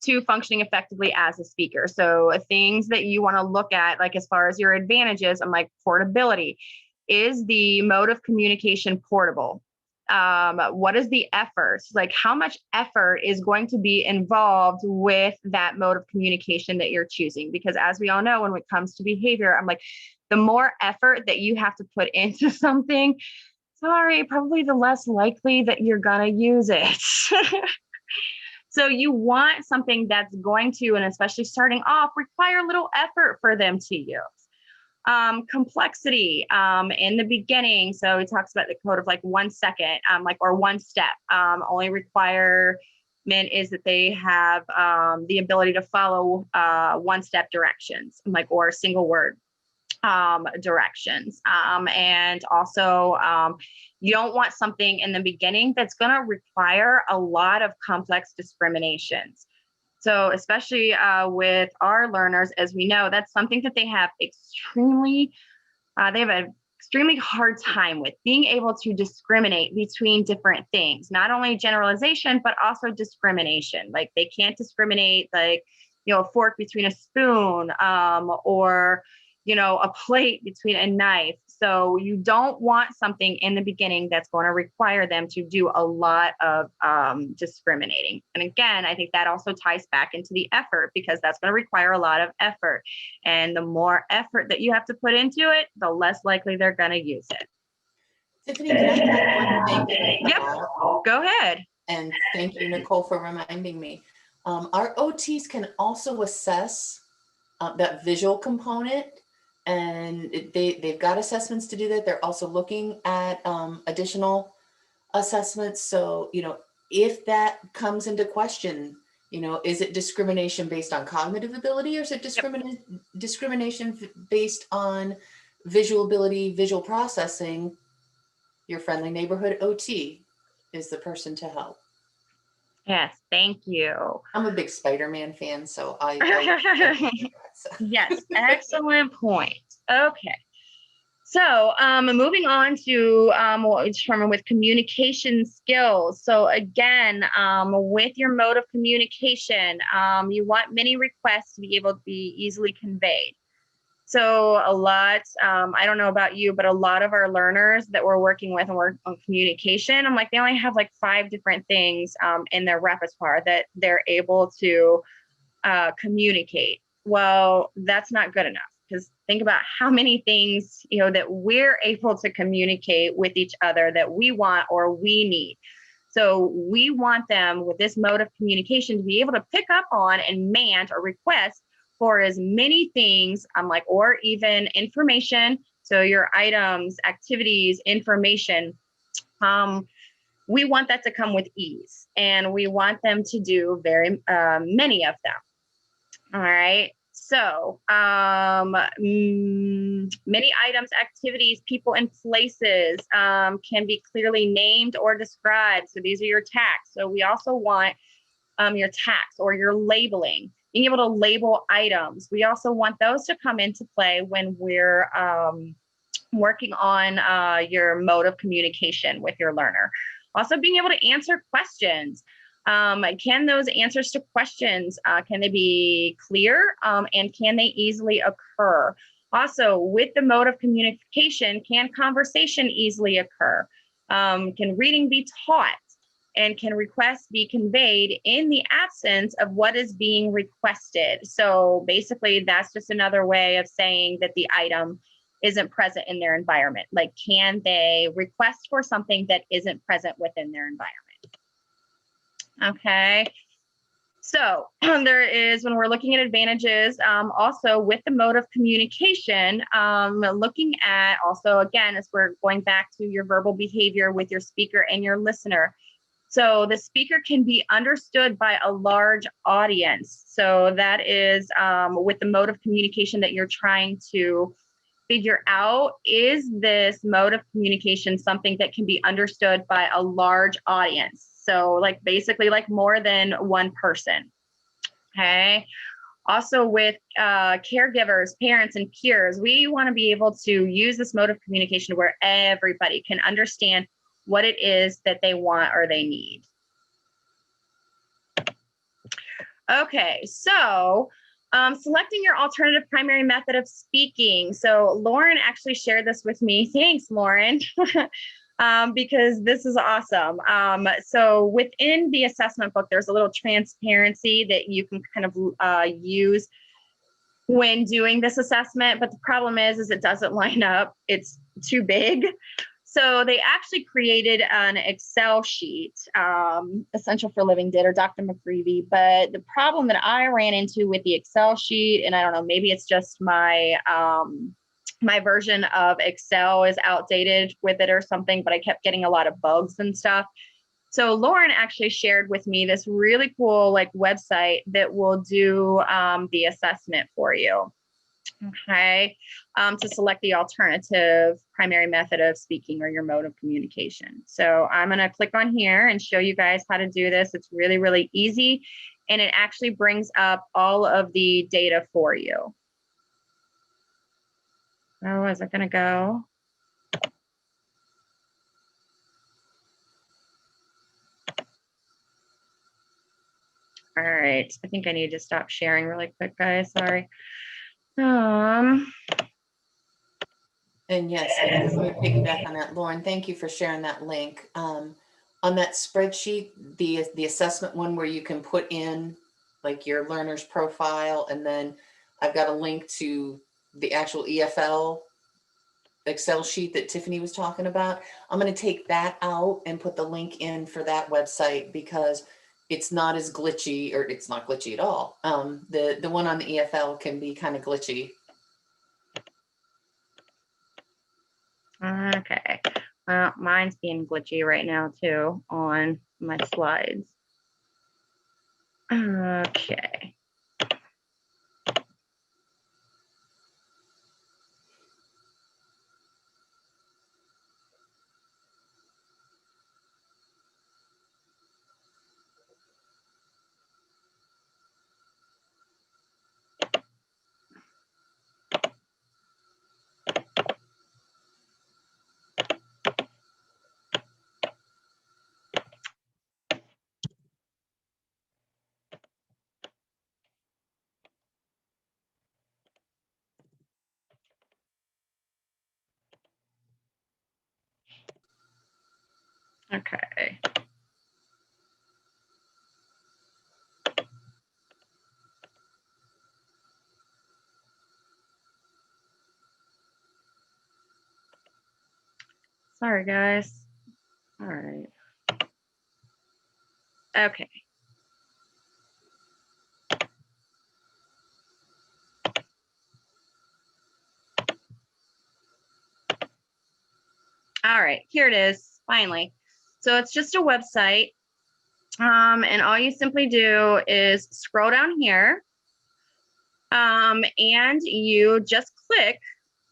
to functioning effectively as a speaker. So things that you want to look at, like as far as your advantages, portability. Is the mode of communication portable? What is the effort? Like how much effort is going to be involved with that mode of communication that you're choosing? Because as we all know, when it comes to behavior, the more effort that you have to put into something, probably the less likely that you're gonna use it. So you want something that's going to, and especially starting off, require a little effort for them to use. Complexity in the beginning. So it talks about the code of 1 second, or 1 step. Only requirement is that they have the ability to follow 1-step directions, or single word directions. And also, you don't want something in the beginning that's going to require a lot of complex discriminations. So especially with our learners, as we know, that's something that they have extremely hard time with, being able to discriminate between different things, not only generalization, but also discrimination. Like they can't discriminate, a fork between a spoon, or a plate between a knife. So you don't want something in the beginning that's going to require them to do a lot of discriminating. And again, I think that also ties back into the effort, because that's going to require a lot of effort. And the more effort that you have to put into it, the less likely they're going to use it. Tiffany, can I add one thing? Yep, go ahead. And thank you, Nicole, for reminding me. Our OTs can also assess that visual component, and they've got assessments to do that. They're also looking at additional assessments. So, if that comes into question, is it discrimination based on cognitive ability, or is it discrimination based on visual ability, visual processing? Your friendly neighborhood OT is the person to help. Yes, thank you. I'm a big Spider-Man fan, so I Yes, excellent point. Okay. So moving on to what we determine with communication skills. So again, with your mode of communication, you want many requests to be able to be easily conveyed. So a lot, I don't know about you, but a lot of our learners that we're working with and work on communication, they only have 5 different things in their repertoire that they're able to communicate. Well, that's not good enough, because think about how many things, that we're able to communicate with each other that we want or we need. So we want them with this mode of communication to be able to pick up on and demand or request for as many things, or even information. So your items, activities, information, we want that to come with ease, and we want them to do very many of them. All right. So many items, activities, people, and places can be clearly named or described. So these are your tags. So we also want your tags or your labeling, being able to label items. We also want those to come into play when we're working on your mode of communication with your learner. Also being able to answer questions. Can those answers to questions, can they be clear, and can they easily occur? Also, with the mode of communication, can conversation easily occur? Can reading be taught? And can requests be conveyed in the absence of what is being requested? So basically, that's just another way of saying that the item isn't present in their environment. Can they request for something that isn't present within their environment? Okay. So there is, when we're looking at advantages, also with the mode of communication, looking at also, again, as we're going back to your verbal behavior with your speaker and your listener. So the speaker can be understood by a large audience. So that is with the mode of communication that you're trying to figure out, is this mode of communication something that can be understood by a large audience? So like basically like more than one person. Okay. Also with caregivers, parents, and peers, we want to be able to use this mode of communication where everybody can understand what it is that they want or they need. Okay, so selecting your alternative primary method of speaking. So Lauren actually shared this with me. Thanks, Lauren, because this is awesome. So within the assessment book, there's a little transparency that you can kind of use when doing this assessment, but the problem is it doesn't line up. It's too big. So they actually created an Excel sheet, Essential for Living did, or Dr. McGreevy. But the problem that I ran into with the Excel sheet, and I don't know, maybe it's just my my version of Excel is outdated with it or something, but I kept getting a lot of bugs and stuff. So Lauren actually shared with me this really cool like website that will do the assessment for you. Okay, to select the alternative primary method of speaking or your mode of communication. So I'm going to click on here and show you guys how to do this. It's really, really easy. And it actually brings up all of the data for you. Oh, is it going to go? All right, I think I need to stop sharing really quick, guys. Sorry. And yes, let me piggyback on that, Lauren. Thank you for sharing that link. On that spreadsheet, the assessment one where you can put in like your learner's profile, and then I've got a link to the actual EFL Excel sheet that Tiffany was talking about. I'm going to take that out and put the link in for that website because it's not as glitchy, or it's not glitchy at all. The one on the EFL can be kind of glitchy. Okay, well, mine's being glitchy right now too on my slides. Okay. Okay. Sorry, guys. All right. Okay. All right, here it is, finally. So it's just a website. And all you simply do is scroll down here. And you just click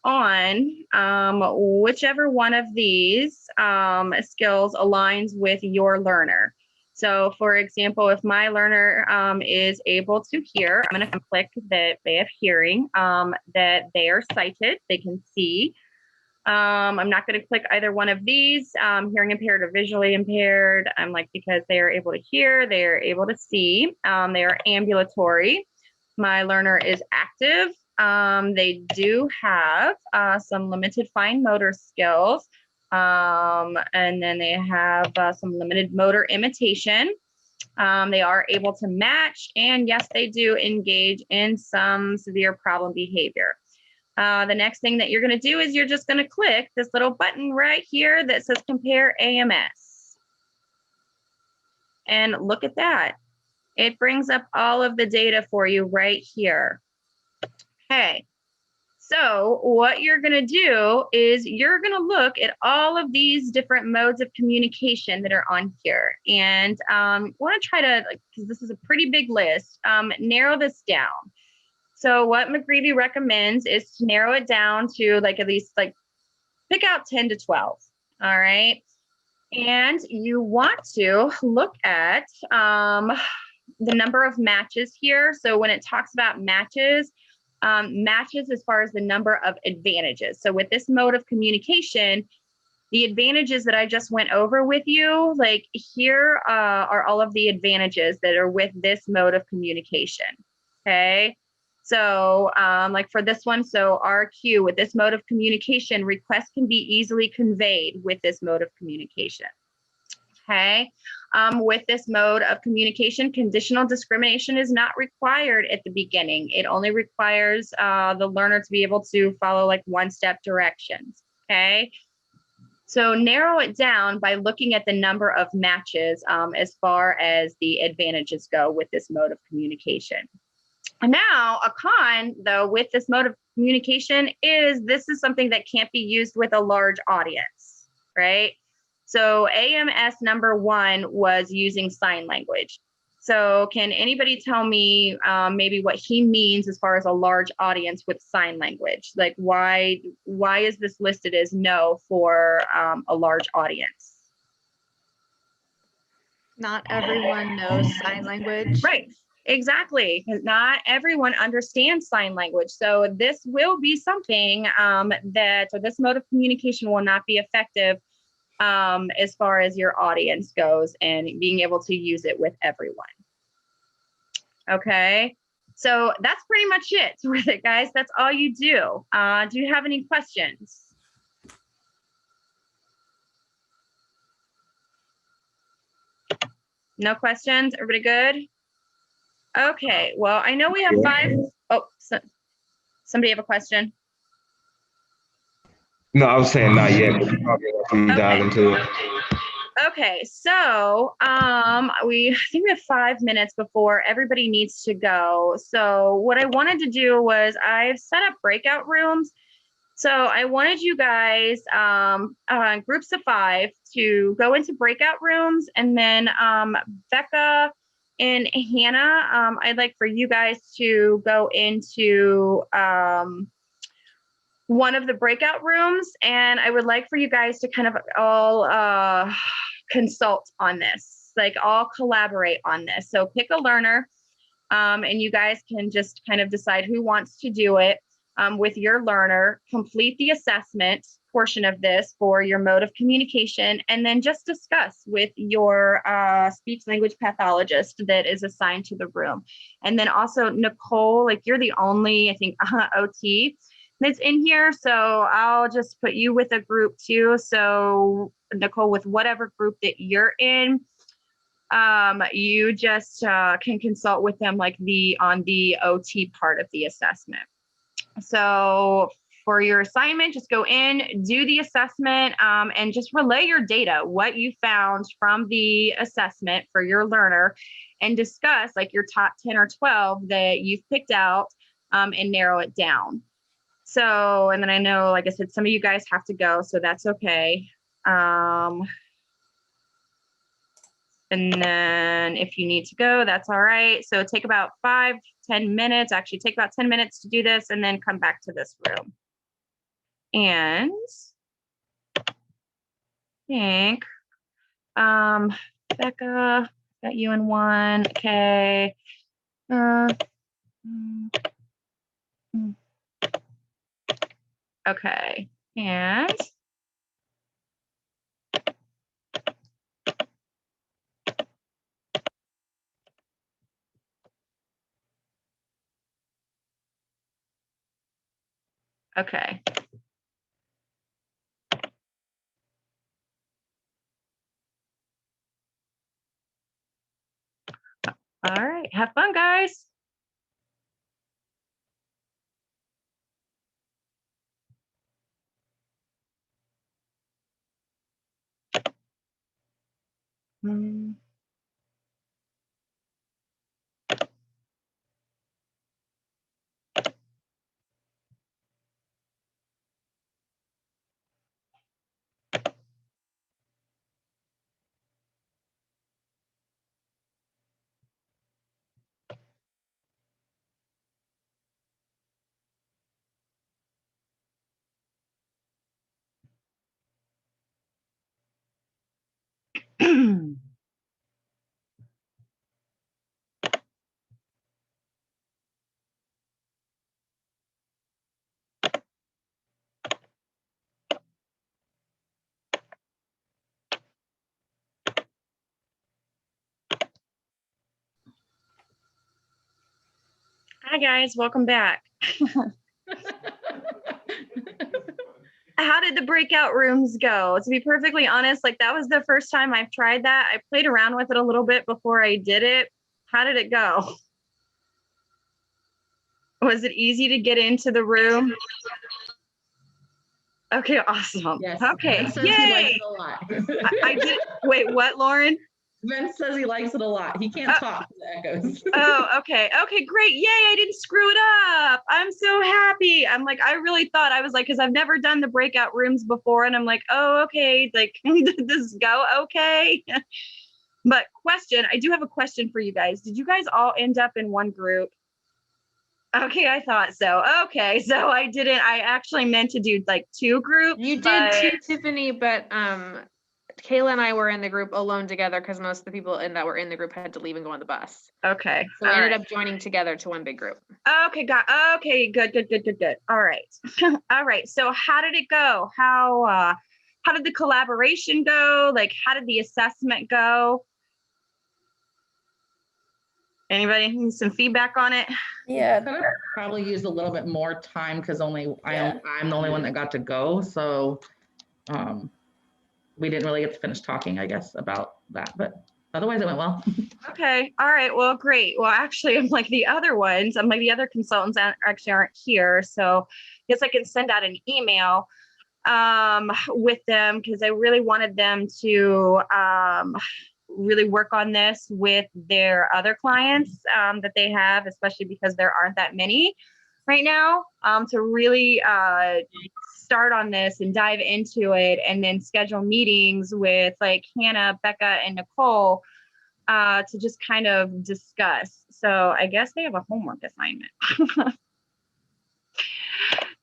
on whichever one of these skills aligns with your learner. So for example, if my learner is able to hear, I'm going to click that they have hearing, that they are sighted, they can see. I'm not going to click either one of these, hearing impaired or visually impaired. I'm like, because they are able to hear, they are able to see, they are ambulatory. My learner is active. They do have some limited fine motor skills. And then they have some limited motor imitation. They are able to match. And yes, they do engage in some severe problem behavior. The next thing that you're going to do is you're just going to click this little button right here that says compare AMS. And look at that. It brings up all of the data for you right here. Okay. So what you're going to do is you're going to look at all of these different modes of communication that are on here. And want to try to, because this is a pretty big list, narrow this down. So what McGreevy recommends is to narrow it down to like at least like pick out 10 to 12. All right. And you want to look at the number of matches here. So when it talks about matches, matches as far as the number of advantages. So with this mode of communication, the advantages that I just went over with you, like here are all of the advantages that are with this mode of communication. Okay. So like for this one, so RQ, with this mode of communication, requests can be easily conveyed with this mode of communication. Okay. With this mode of communication, conditional discrimination is not required at the beginning. It only requires the learner to be able to follow like one-step directions. Okay. So narrow it down by looking at the number of matches as far as the advantages go with this mode of communication. Now, a con, though, with this mode of communication is this is something that can't be used with a large audience, right? So AMS number 1 was using sign language. So can anybody tell me maybe what he means as far as a large audience with sign language? Like why is this listed as no for a large audience? Not everyone knows sign language. Right, exactly. Not everyone understands sign language. So this will be something that, or this mode of communication will not be effective as far as your audience goes and being able to use it with everyone. Okay, so that's pretty much it with it, guys. That's all you do. Do you have any questions? No questions? Everybody good? Okay, well, I know we have 5. Oh, somebody have a question? No, I was saying not yet, but we probably have to dive into it. Okay, so I think we have 5 minutes before everybody needs to go. So what I wanted to do was I've set up breakout rooms. So I wanted you guys, groups of 5, to go into breakout rooms, and then Becca and Hannah, I'd like for you guys to go into one of the breakout rooms, and I would like for you guys to kind of all consult on this, like all collaborate on this. So pick a learner, and you guys can just kind of decide who wants to do it with your learner, complete the assessment portion of this for your mode of communication, and then just discuss with your speech language pathologist that is assigned to the room. And then also Nicole, like you're the only, I think, OT that's in here. So I'll just put you with a group too. So Nicole, with whatever group that you're in, you just can consult with them like on the OT part of the assessment. So for your assignment, just go in, do the assessment, and just relay your data, what you found from the assessment for your learner, and discuss like your top 10 or 12 that you've picked out, and narrow it down. So, and then I know, like I said, some of you guys have to go, so that's okay. And then if you need to go, that's all right. So take about 5-10 minutes, actually take about 10 minutes to do this, and then come back to this room. And I think, Becca, got you in one, okay. Okay, and okay. All right, have fun, guys. Hi guys, welcome back. How did the breakout rooms go? To be perfectly honest, like that was the first time I've tried that. I played around with it a little bit before I did it. How did it go? Was it easy to get into the room? Okay, awesome. Yes. Okay, Ben says he likes yay! it a lot. I did. Wait, what, Lauren? Ben says he likes it a lot. He can't talk. It echoes. Oh, okay. Okay, great. Yay, I didn't screw it up. I'm so happy. I'm like, I really thought I was like, because I've never done the breakout rooms before. And I'm like, oh, okay. Like, did this go okay? But question, I do have a question for you guys. Did you guys all end up in one group? Okay, I thought so. Okay, so I actually meant to do like two groups. You did too, Tiffany, but Kayla and I were in the group alone together because most of the people that were in the group had to leave and go on the bus. Okay. So we ended up joining together to one big group. Okay, okay, good. All right. All right. So how did it go? How did the collaboration go? Like how did the assessment go? Anybody need some feedback on it? Yeah. Could have probably used a little bit more time because I'm the only one that got to go. So we didn't really get to finish talking, I guess, about that, but otherwise it went well. Okay. All right. Well, great. Well, actually, I'm like the other consultants actually aren't here. So I guess I can send out an email with them because I really wanted them to really work on this with their other clients that they have, especially because there aren't that many right now, to really start on this and dive into it and then schedule meetings with like Hannah, Becca, and Nicole to just kind of discuss. So I guess they have a homework assignment.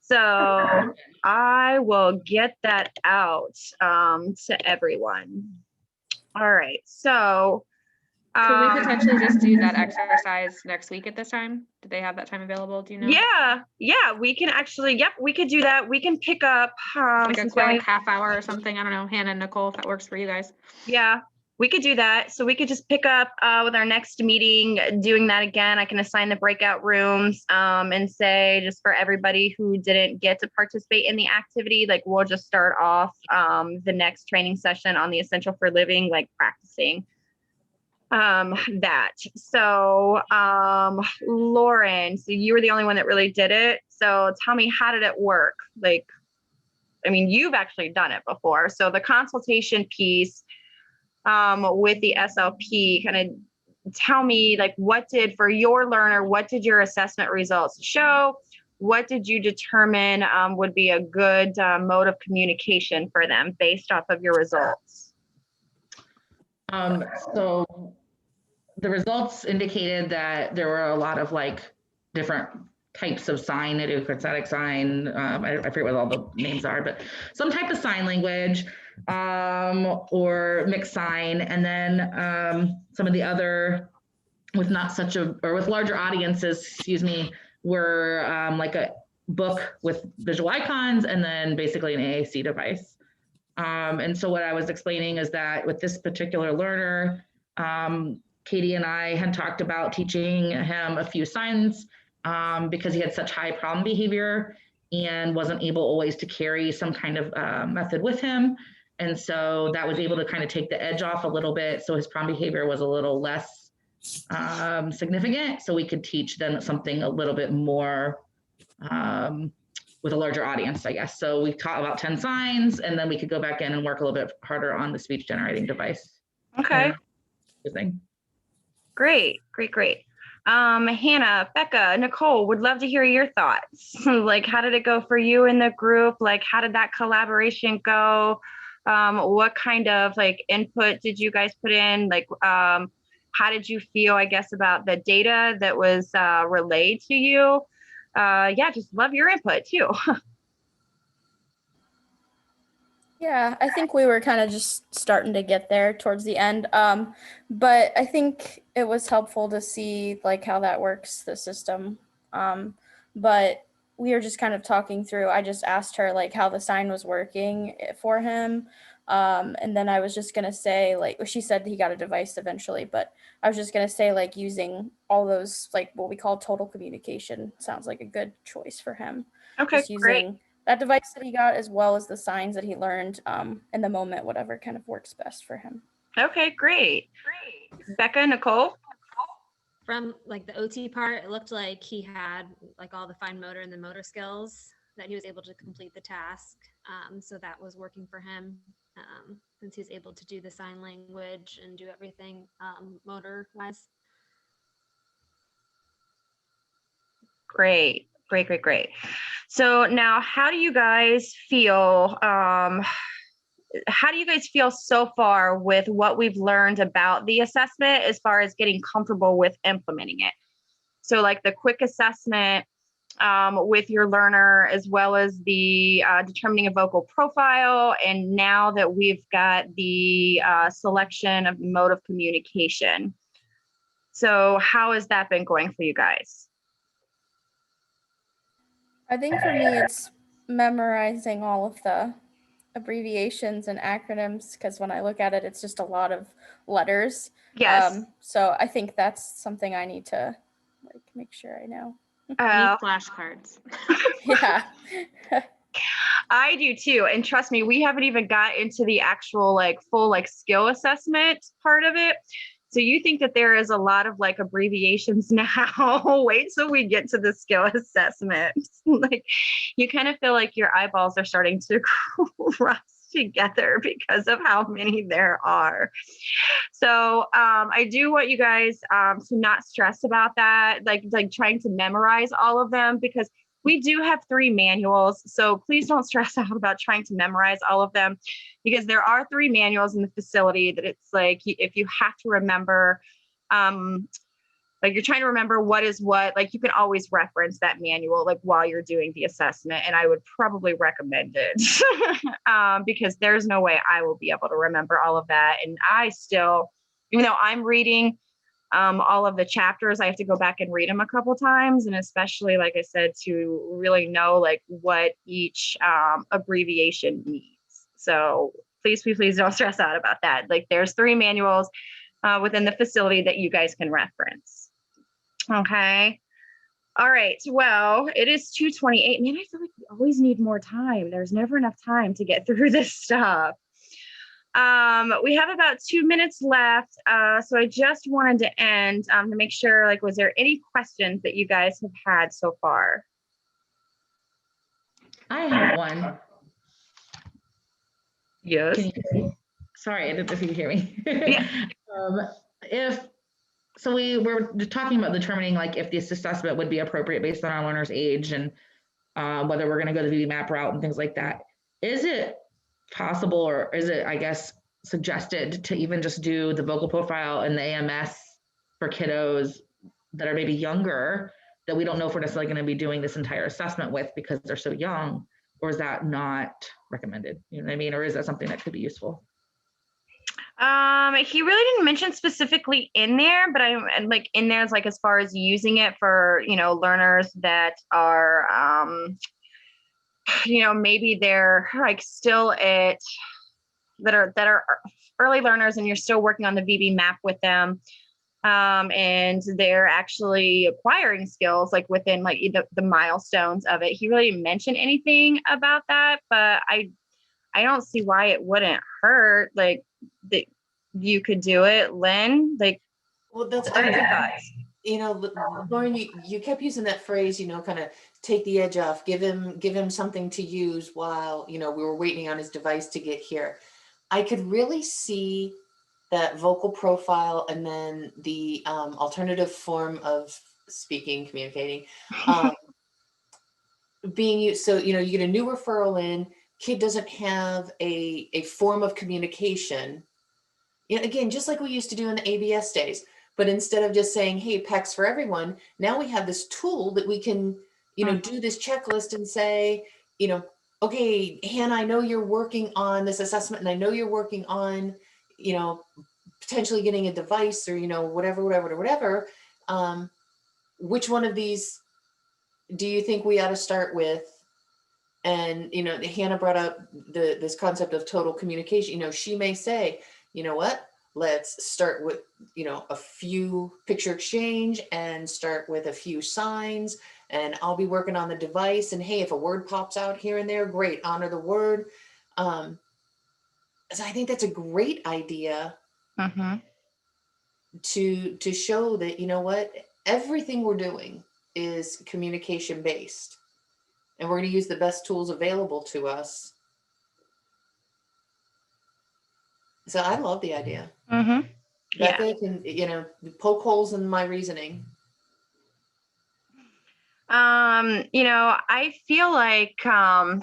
So I will get that out to everyone. All right. So could we potentially just do that exercise next week at this time? Do they have that time available? Do you know? Yeah, we can actually, yep, we could do that. We can pick up like a quick half hour or something. I don't know, Hannah and Nicole, if that works for you guys. Yeah, we could do that. So we could just pick up with our next meeting, doing that again. I can assign the breakout rooms and say just for everybody who didn't get to participate in the activity, like we'll just start off the next training session on the Essential for Living, like practicing that. So Lauren, so you were the only one that really did it. So tell me, how did it work? Like, I mean, you've actually done it before. So the consultation piece with the SLP, kind of tell me like what did for your learner, what did your assessment results show? What did you determine would be a good mode of communication for them based off of your results? So the results indicated that there were a lot of like different types of sign, idiosyncratic sign. I forget what all the names are, but some type of sign language or mixed sign. And then some of the other with larger audiences, were like a book with visual icons and then basically an AAC device. And so what I was explaining is that with this particular learner, Katie and I had talked about teaching him a few signs because he had such high problem behavior and wasn't able always to carry some kind of method with him. And so that was able to kind of take the edge off a little bit. So his problem behavior was a little less significant. So we could teach them something a little bit more with a larger audience, I guess. So we taught about 10 signs and then we could go back in and work a little bit harder on the speech generating device. Okay. Great. Hannah, Becca, Nicole, would love to hear your thoughts. Like, how did it go for you in the group? Like, how did that collaboration go? What kind of like input did you guys put in? Like, how did you feel, I guess, about the data that was relayed to you? Yeah, just love your input too. Yeah, I think we were kind of just starting to get there towards the end. But I think it was helpful to see like how that works, the system. But we were just kind of talking through. I just asked her like how the sign was working for him. And then I was just gonna say like she said he got a device eventually, but I was just gonna say like using all those like what we call total communication sounds like a good choice for him. Okay, Just great. using that device that he got as well as the signs that he learned in the moment, whatever kind of works best for him. Okay, great. Becca, Nicole? From like the OT part, it looked like he had like all the fine motor and the motor skills that he was able to complete the task. So that was working for him since he's able to do the sign language and do everything motor wise. Great. So now how do you guys feel? How do you guys feel so far with what we've learned about the assessment as far as getting comfortable with implementing it? So like the quick assessment with your learner, as well as the determining a vocal profile. And now that we've got the selection of mode of communication. So how has that been going for you guys? I think for me, it's memorizing all of the abbreviations and acronyms because when I look at it, it's just a lot of letters. Yes. So I think that's something I need to like make sure I know. Need flashcards. Yeah. I do too. And trust me, we haven't even got into the actual like full like skill assessment part of it. So you think that there is a lot of like abbreviations now. Wait till we get to the skill assessment. Like you kind of feel like your eyeballs are starting to cross together because of how many there are. So I do want you guys to not stress about that, like trying to memorize all of them, because we do have 3 manuals. So please don't stress out about trying to memorize all of them, because there are 3 manuals in the facility that it's like, if you have to remember, like you're trying to remember what is what, like you can always reference that manual like while you're doing the assessment. And I would probably recommend it because there's no way I will be able to remember all of that. And I still, even though I'm reading all of the chapters, I have to go back and read them a couple times. And especially, like I said, to really know like what each abbreviation means. So please don't stress out about that. Like there's 3 manuals within the facility that you guys can reference. Okay. All right. Well, it is 2:28. Man, I feel like we always need more time. There's never enough time to get through this stuff. We have about 2 minutes left. So I just wanted to end to make sure, like, was there any questions that you guys have had so far? I have one. Yes. Sorry, I didn't know if you could hear me. Yeah. So we were talking about determining like if this assessment would be appropriate based on our learner's age and whether we're going to go the VB-MAP route and things like that. Is it possible, or is it, I guess, suggested to even just do the vocal profile and the AMS for kiddos that are maybe younger, that we don't know if we're necessarily going to be doing this entire assessment with because they're so young? Or is that not recommended? You know what I mean? Or is that something that could be useful? He really didn't mention specifically in there, but I'm like in there is like as far as using it for, you know, learners that are, you know, maybe they're like still that are early learners and you're still working on the VB-MAP with them. And they're actually acquiring skills like within like the milestones of it. He really didn't mention anything about that, but I don't see why it wouldn't hurt. Like that you could do it, Lynn. Like, Well, that's, what are your thoughts? you know, Lauren, you kept using that phrase, you know, kind of take the edge off, give him something to use while, you know, we were waiting on his device to get here. I could really see that vocal profile and then the alternative form of speaking, communicating, being used. So, you know, you get a new referral in, kid doesn't have a form of communication. You know, again, just like we used to do in the ABS days, but instead of just saying, hey, PECS for everyone, now we have this tool that we can, you know, do this checklist and say, you know, okay, Hannah, I know you're working on this assessment and I know you're working on, you know, potentially getting a device or, you know, whatever. Which one of these do you think we ought to start with? And, you know, Hannah brought up this concept of total communication. You know, she may say, you know what, let's start with, you know, a few picture exchange and start with a few signs, and I'll be working on the device. And hey, if a word pops out here and there, great, honor the word. So I think that's a great idea to show that, you know what, everything we're doing is communication based. And we're going to use the best tools available to us. So I love the idea. Becca can, you know, poke holes in my reasoning. You know, I feel like, I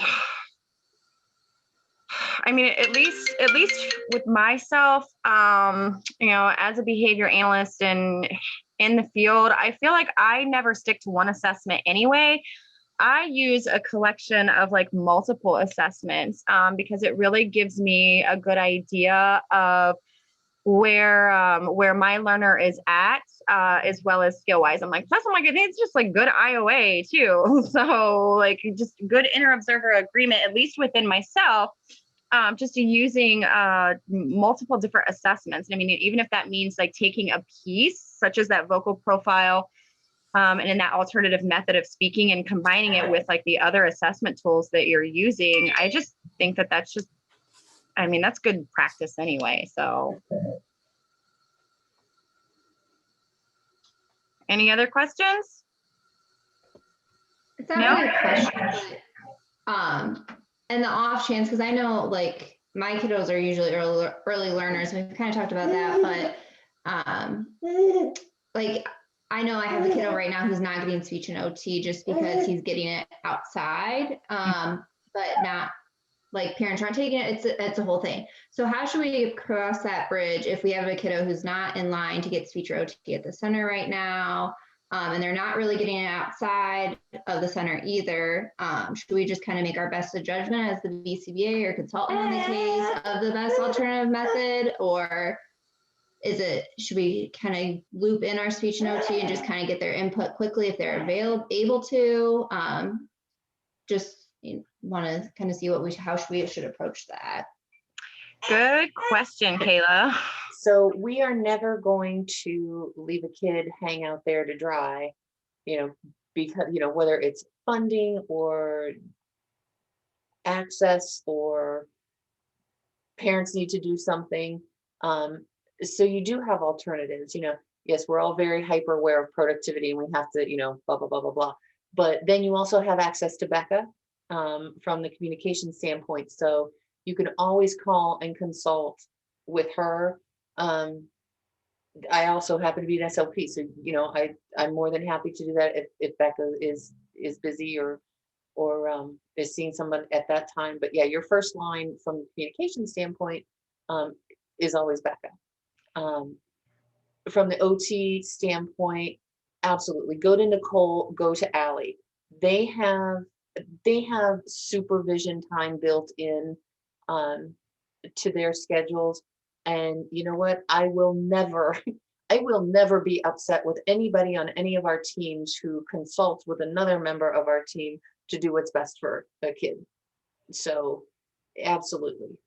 mean, at least with myself, you know, as a behavior analyst and in the field, I feel like I never stick to one assessment anyway. I use a collection of like multiple assessments because it really gives me a good idea of where my learner is at, as well as skill wise. I'm like, it's just like good IOA too. So like just good inter-observer agreement, at least within myself, just using multiple different assessments. I mean, even if that means like taking a piece such as that vocal profile, and in that alternative method of speaking and combining it with like the other assessment tools that you're using, I just think that that's just, I mean, that's good practice anyway. So any other questions? It's not really a question, but and the off chance, because I know like my kiddos are usually early learners. We've kind of talked about that, but like I know I have a kiddo right now who's not getting speech and OT just because he's getting it outside, but not like parents aren't taking it. It's a whole thing. So how should we cross that bridge if we have a kiddo who's not in line to get speech or OT at the center right now, and they're not really getting it outside of the center either? Should we just kind of make our best judgment as the BCBA or consultant on the case of the best alternative method, or should we kind of loop in our speech and OT and just kind of get their input quickly if they're able to? Just want to kind of see how we should approach that. Good question, Kayla. So we are never going to leave a kid hang out there to dry, you know, because, you know, whether it's funding or access or parents need to do something. So you do have alternatives, you know. Yes, we're all very hyper aware of productivity and we have to, you know, blah, blah, blah, blah, blah. But then you also have access to Becca from the communication standpoint. So you can always call and consult with her. I also happen to be an SLP. So, you know, I'm more than happy to do that if Becca is busy or is seeing someone at that time. But yeah, your first line from the communication standpoint is always Becca. From the OT standpoint, absolutely. Go to Nicole, go to Allie. They have supervision time built in to their schedules. And you know what? I will never be upset with anybody on any of our teams who consults with another member of our team to do what's best for a kid. So absolutely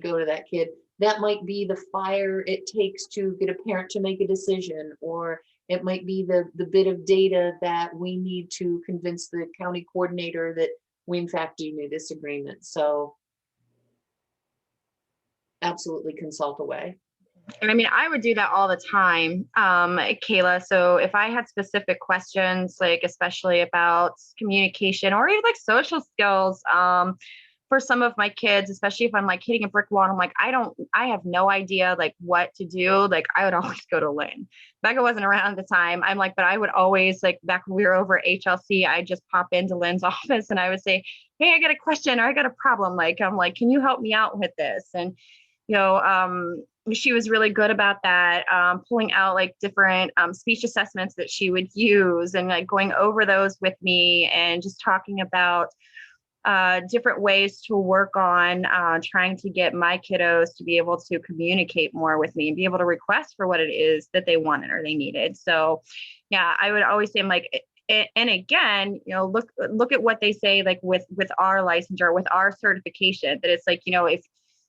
go to that kid. That might be the fire it takes to get a parent to make a decision, or it might be the bit of data that we need to convince the county coordinator that we in fact do need this agreement. So absolutely consult away. And I mean, I would do that all the time, Kayla. So if I had specific questions, like especially about communication or even like social skills, for some of my kids, especially if I'm like hitting a brick wall and I'm like, I have no idea like what to do. Like I would always go to Lynn. Becca wasn't around at the time. I'm like, but I would always, like back when we were over at HLC, I'd just pop into Lynn's office and I would say, hey, I got a question or I got a problem. Like, I'm like, can you help me out with this? And, you know, she was really good about that, pulling out like different speech assessments that she would use and like going over those with me and just talking about different ways to work on trying to get my kiddos to be able to communicate more with me and be able to request for what it is that they wanted or they needed. So yeah, I would always say, I'm like, and again, you know, look at what they say, like with our licensure, with our certification, that it's like, you know, if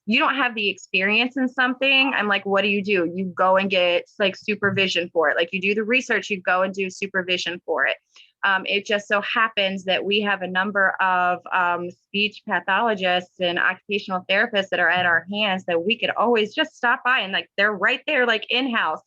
you don't have the experience in something, I'm like, what do? You go and get like supervision for it. Like you do the research, you go and do supervision for it. It just so happens that we have a number of speech pathologists and occupational therapists that are at our hands that we could always just stop by, and like they're right there, like in-house,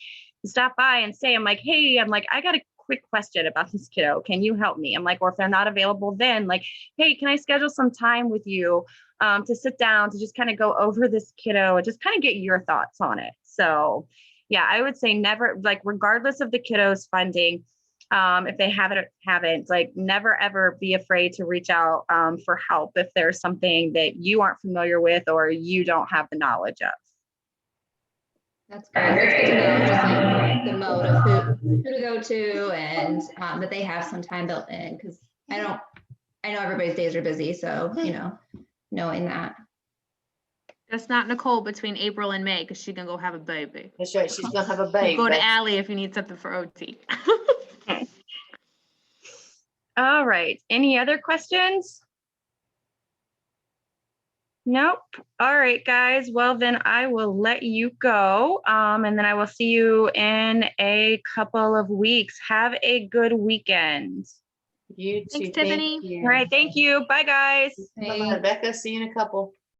stop by and say, I'm like, hey, I'm like, I got a quick question about this kiddo. Can you help me? I'm like, or if they're not available, then like, hey, can I schedule some time with you to sit down to just kind of go over this kiddo and just kind of get your thoughts on it. So yeah, I would say never, like regardless of the kiddo's funding, if they haven't, like never ever be afraid to reach out for help if there's something that you aren't familiar with or you don't have the knowledge of. That's great. It's good to know just like the mode of who to go to, and that they have some time built in, because I know everybody's days are busy. So, you know, knowing that. That's not Nicole between April and May, because she's gonna go have a baby. That's right. She's gonna have a baby. Go to Allie if you need something for OT. All right. Any other questions? Nope. All right, guys. Well, then I will let you go. And then I will see you in a couple of weeks. Have a good weekend. You too. Thanks, Tiffany. Thank you. All right. Thank you. Bye, guys. Bye, Becca. See you in a couple.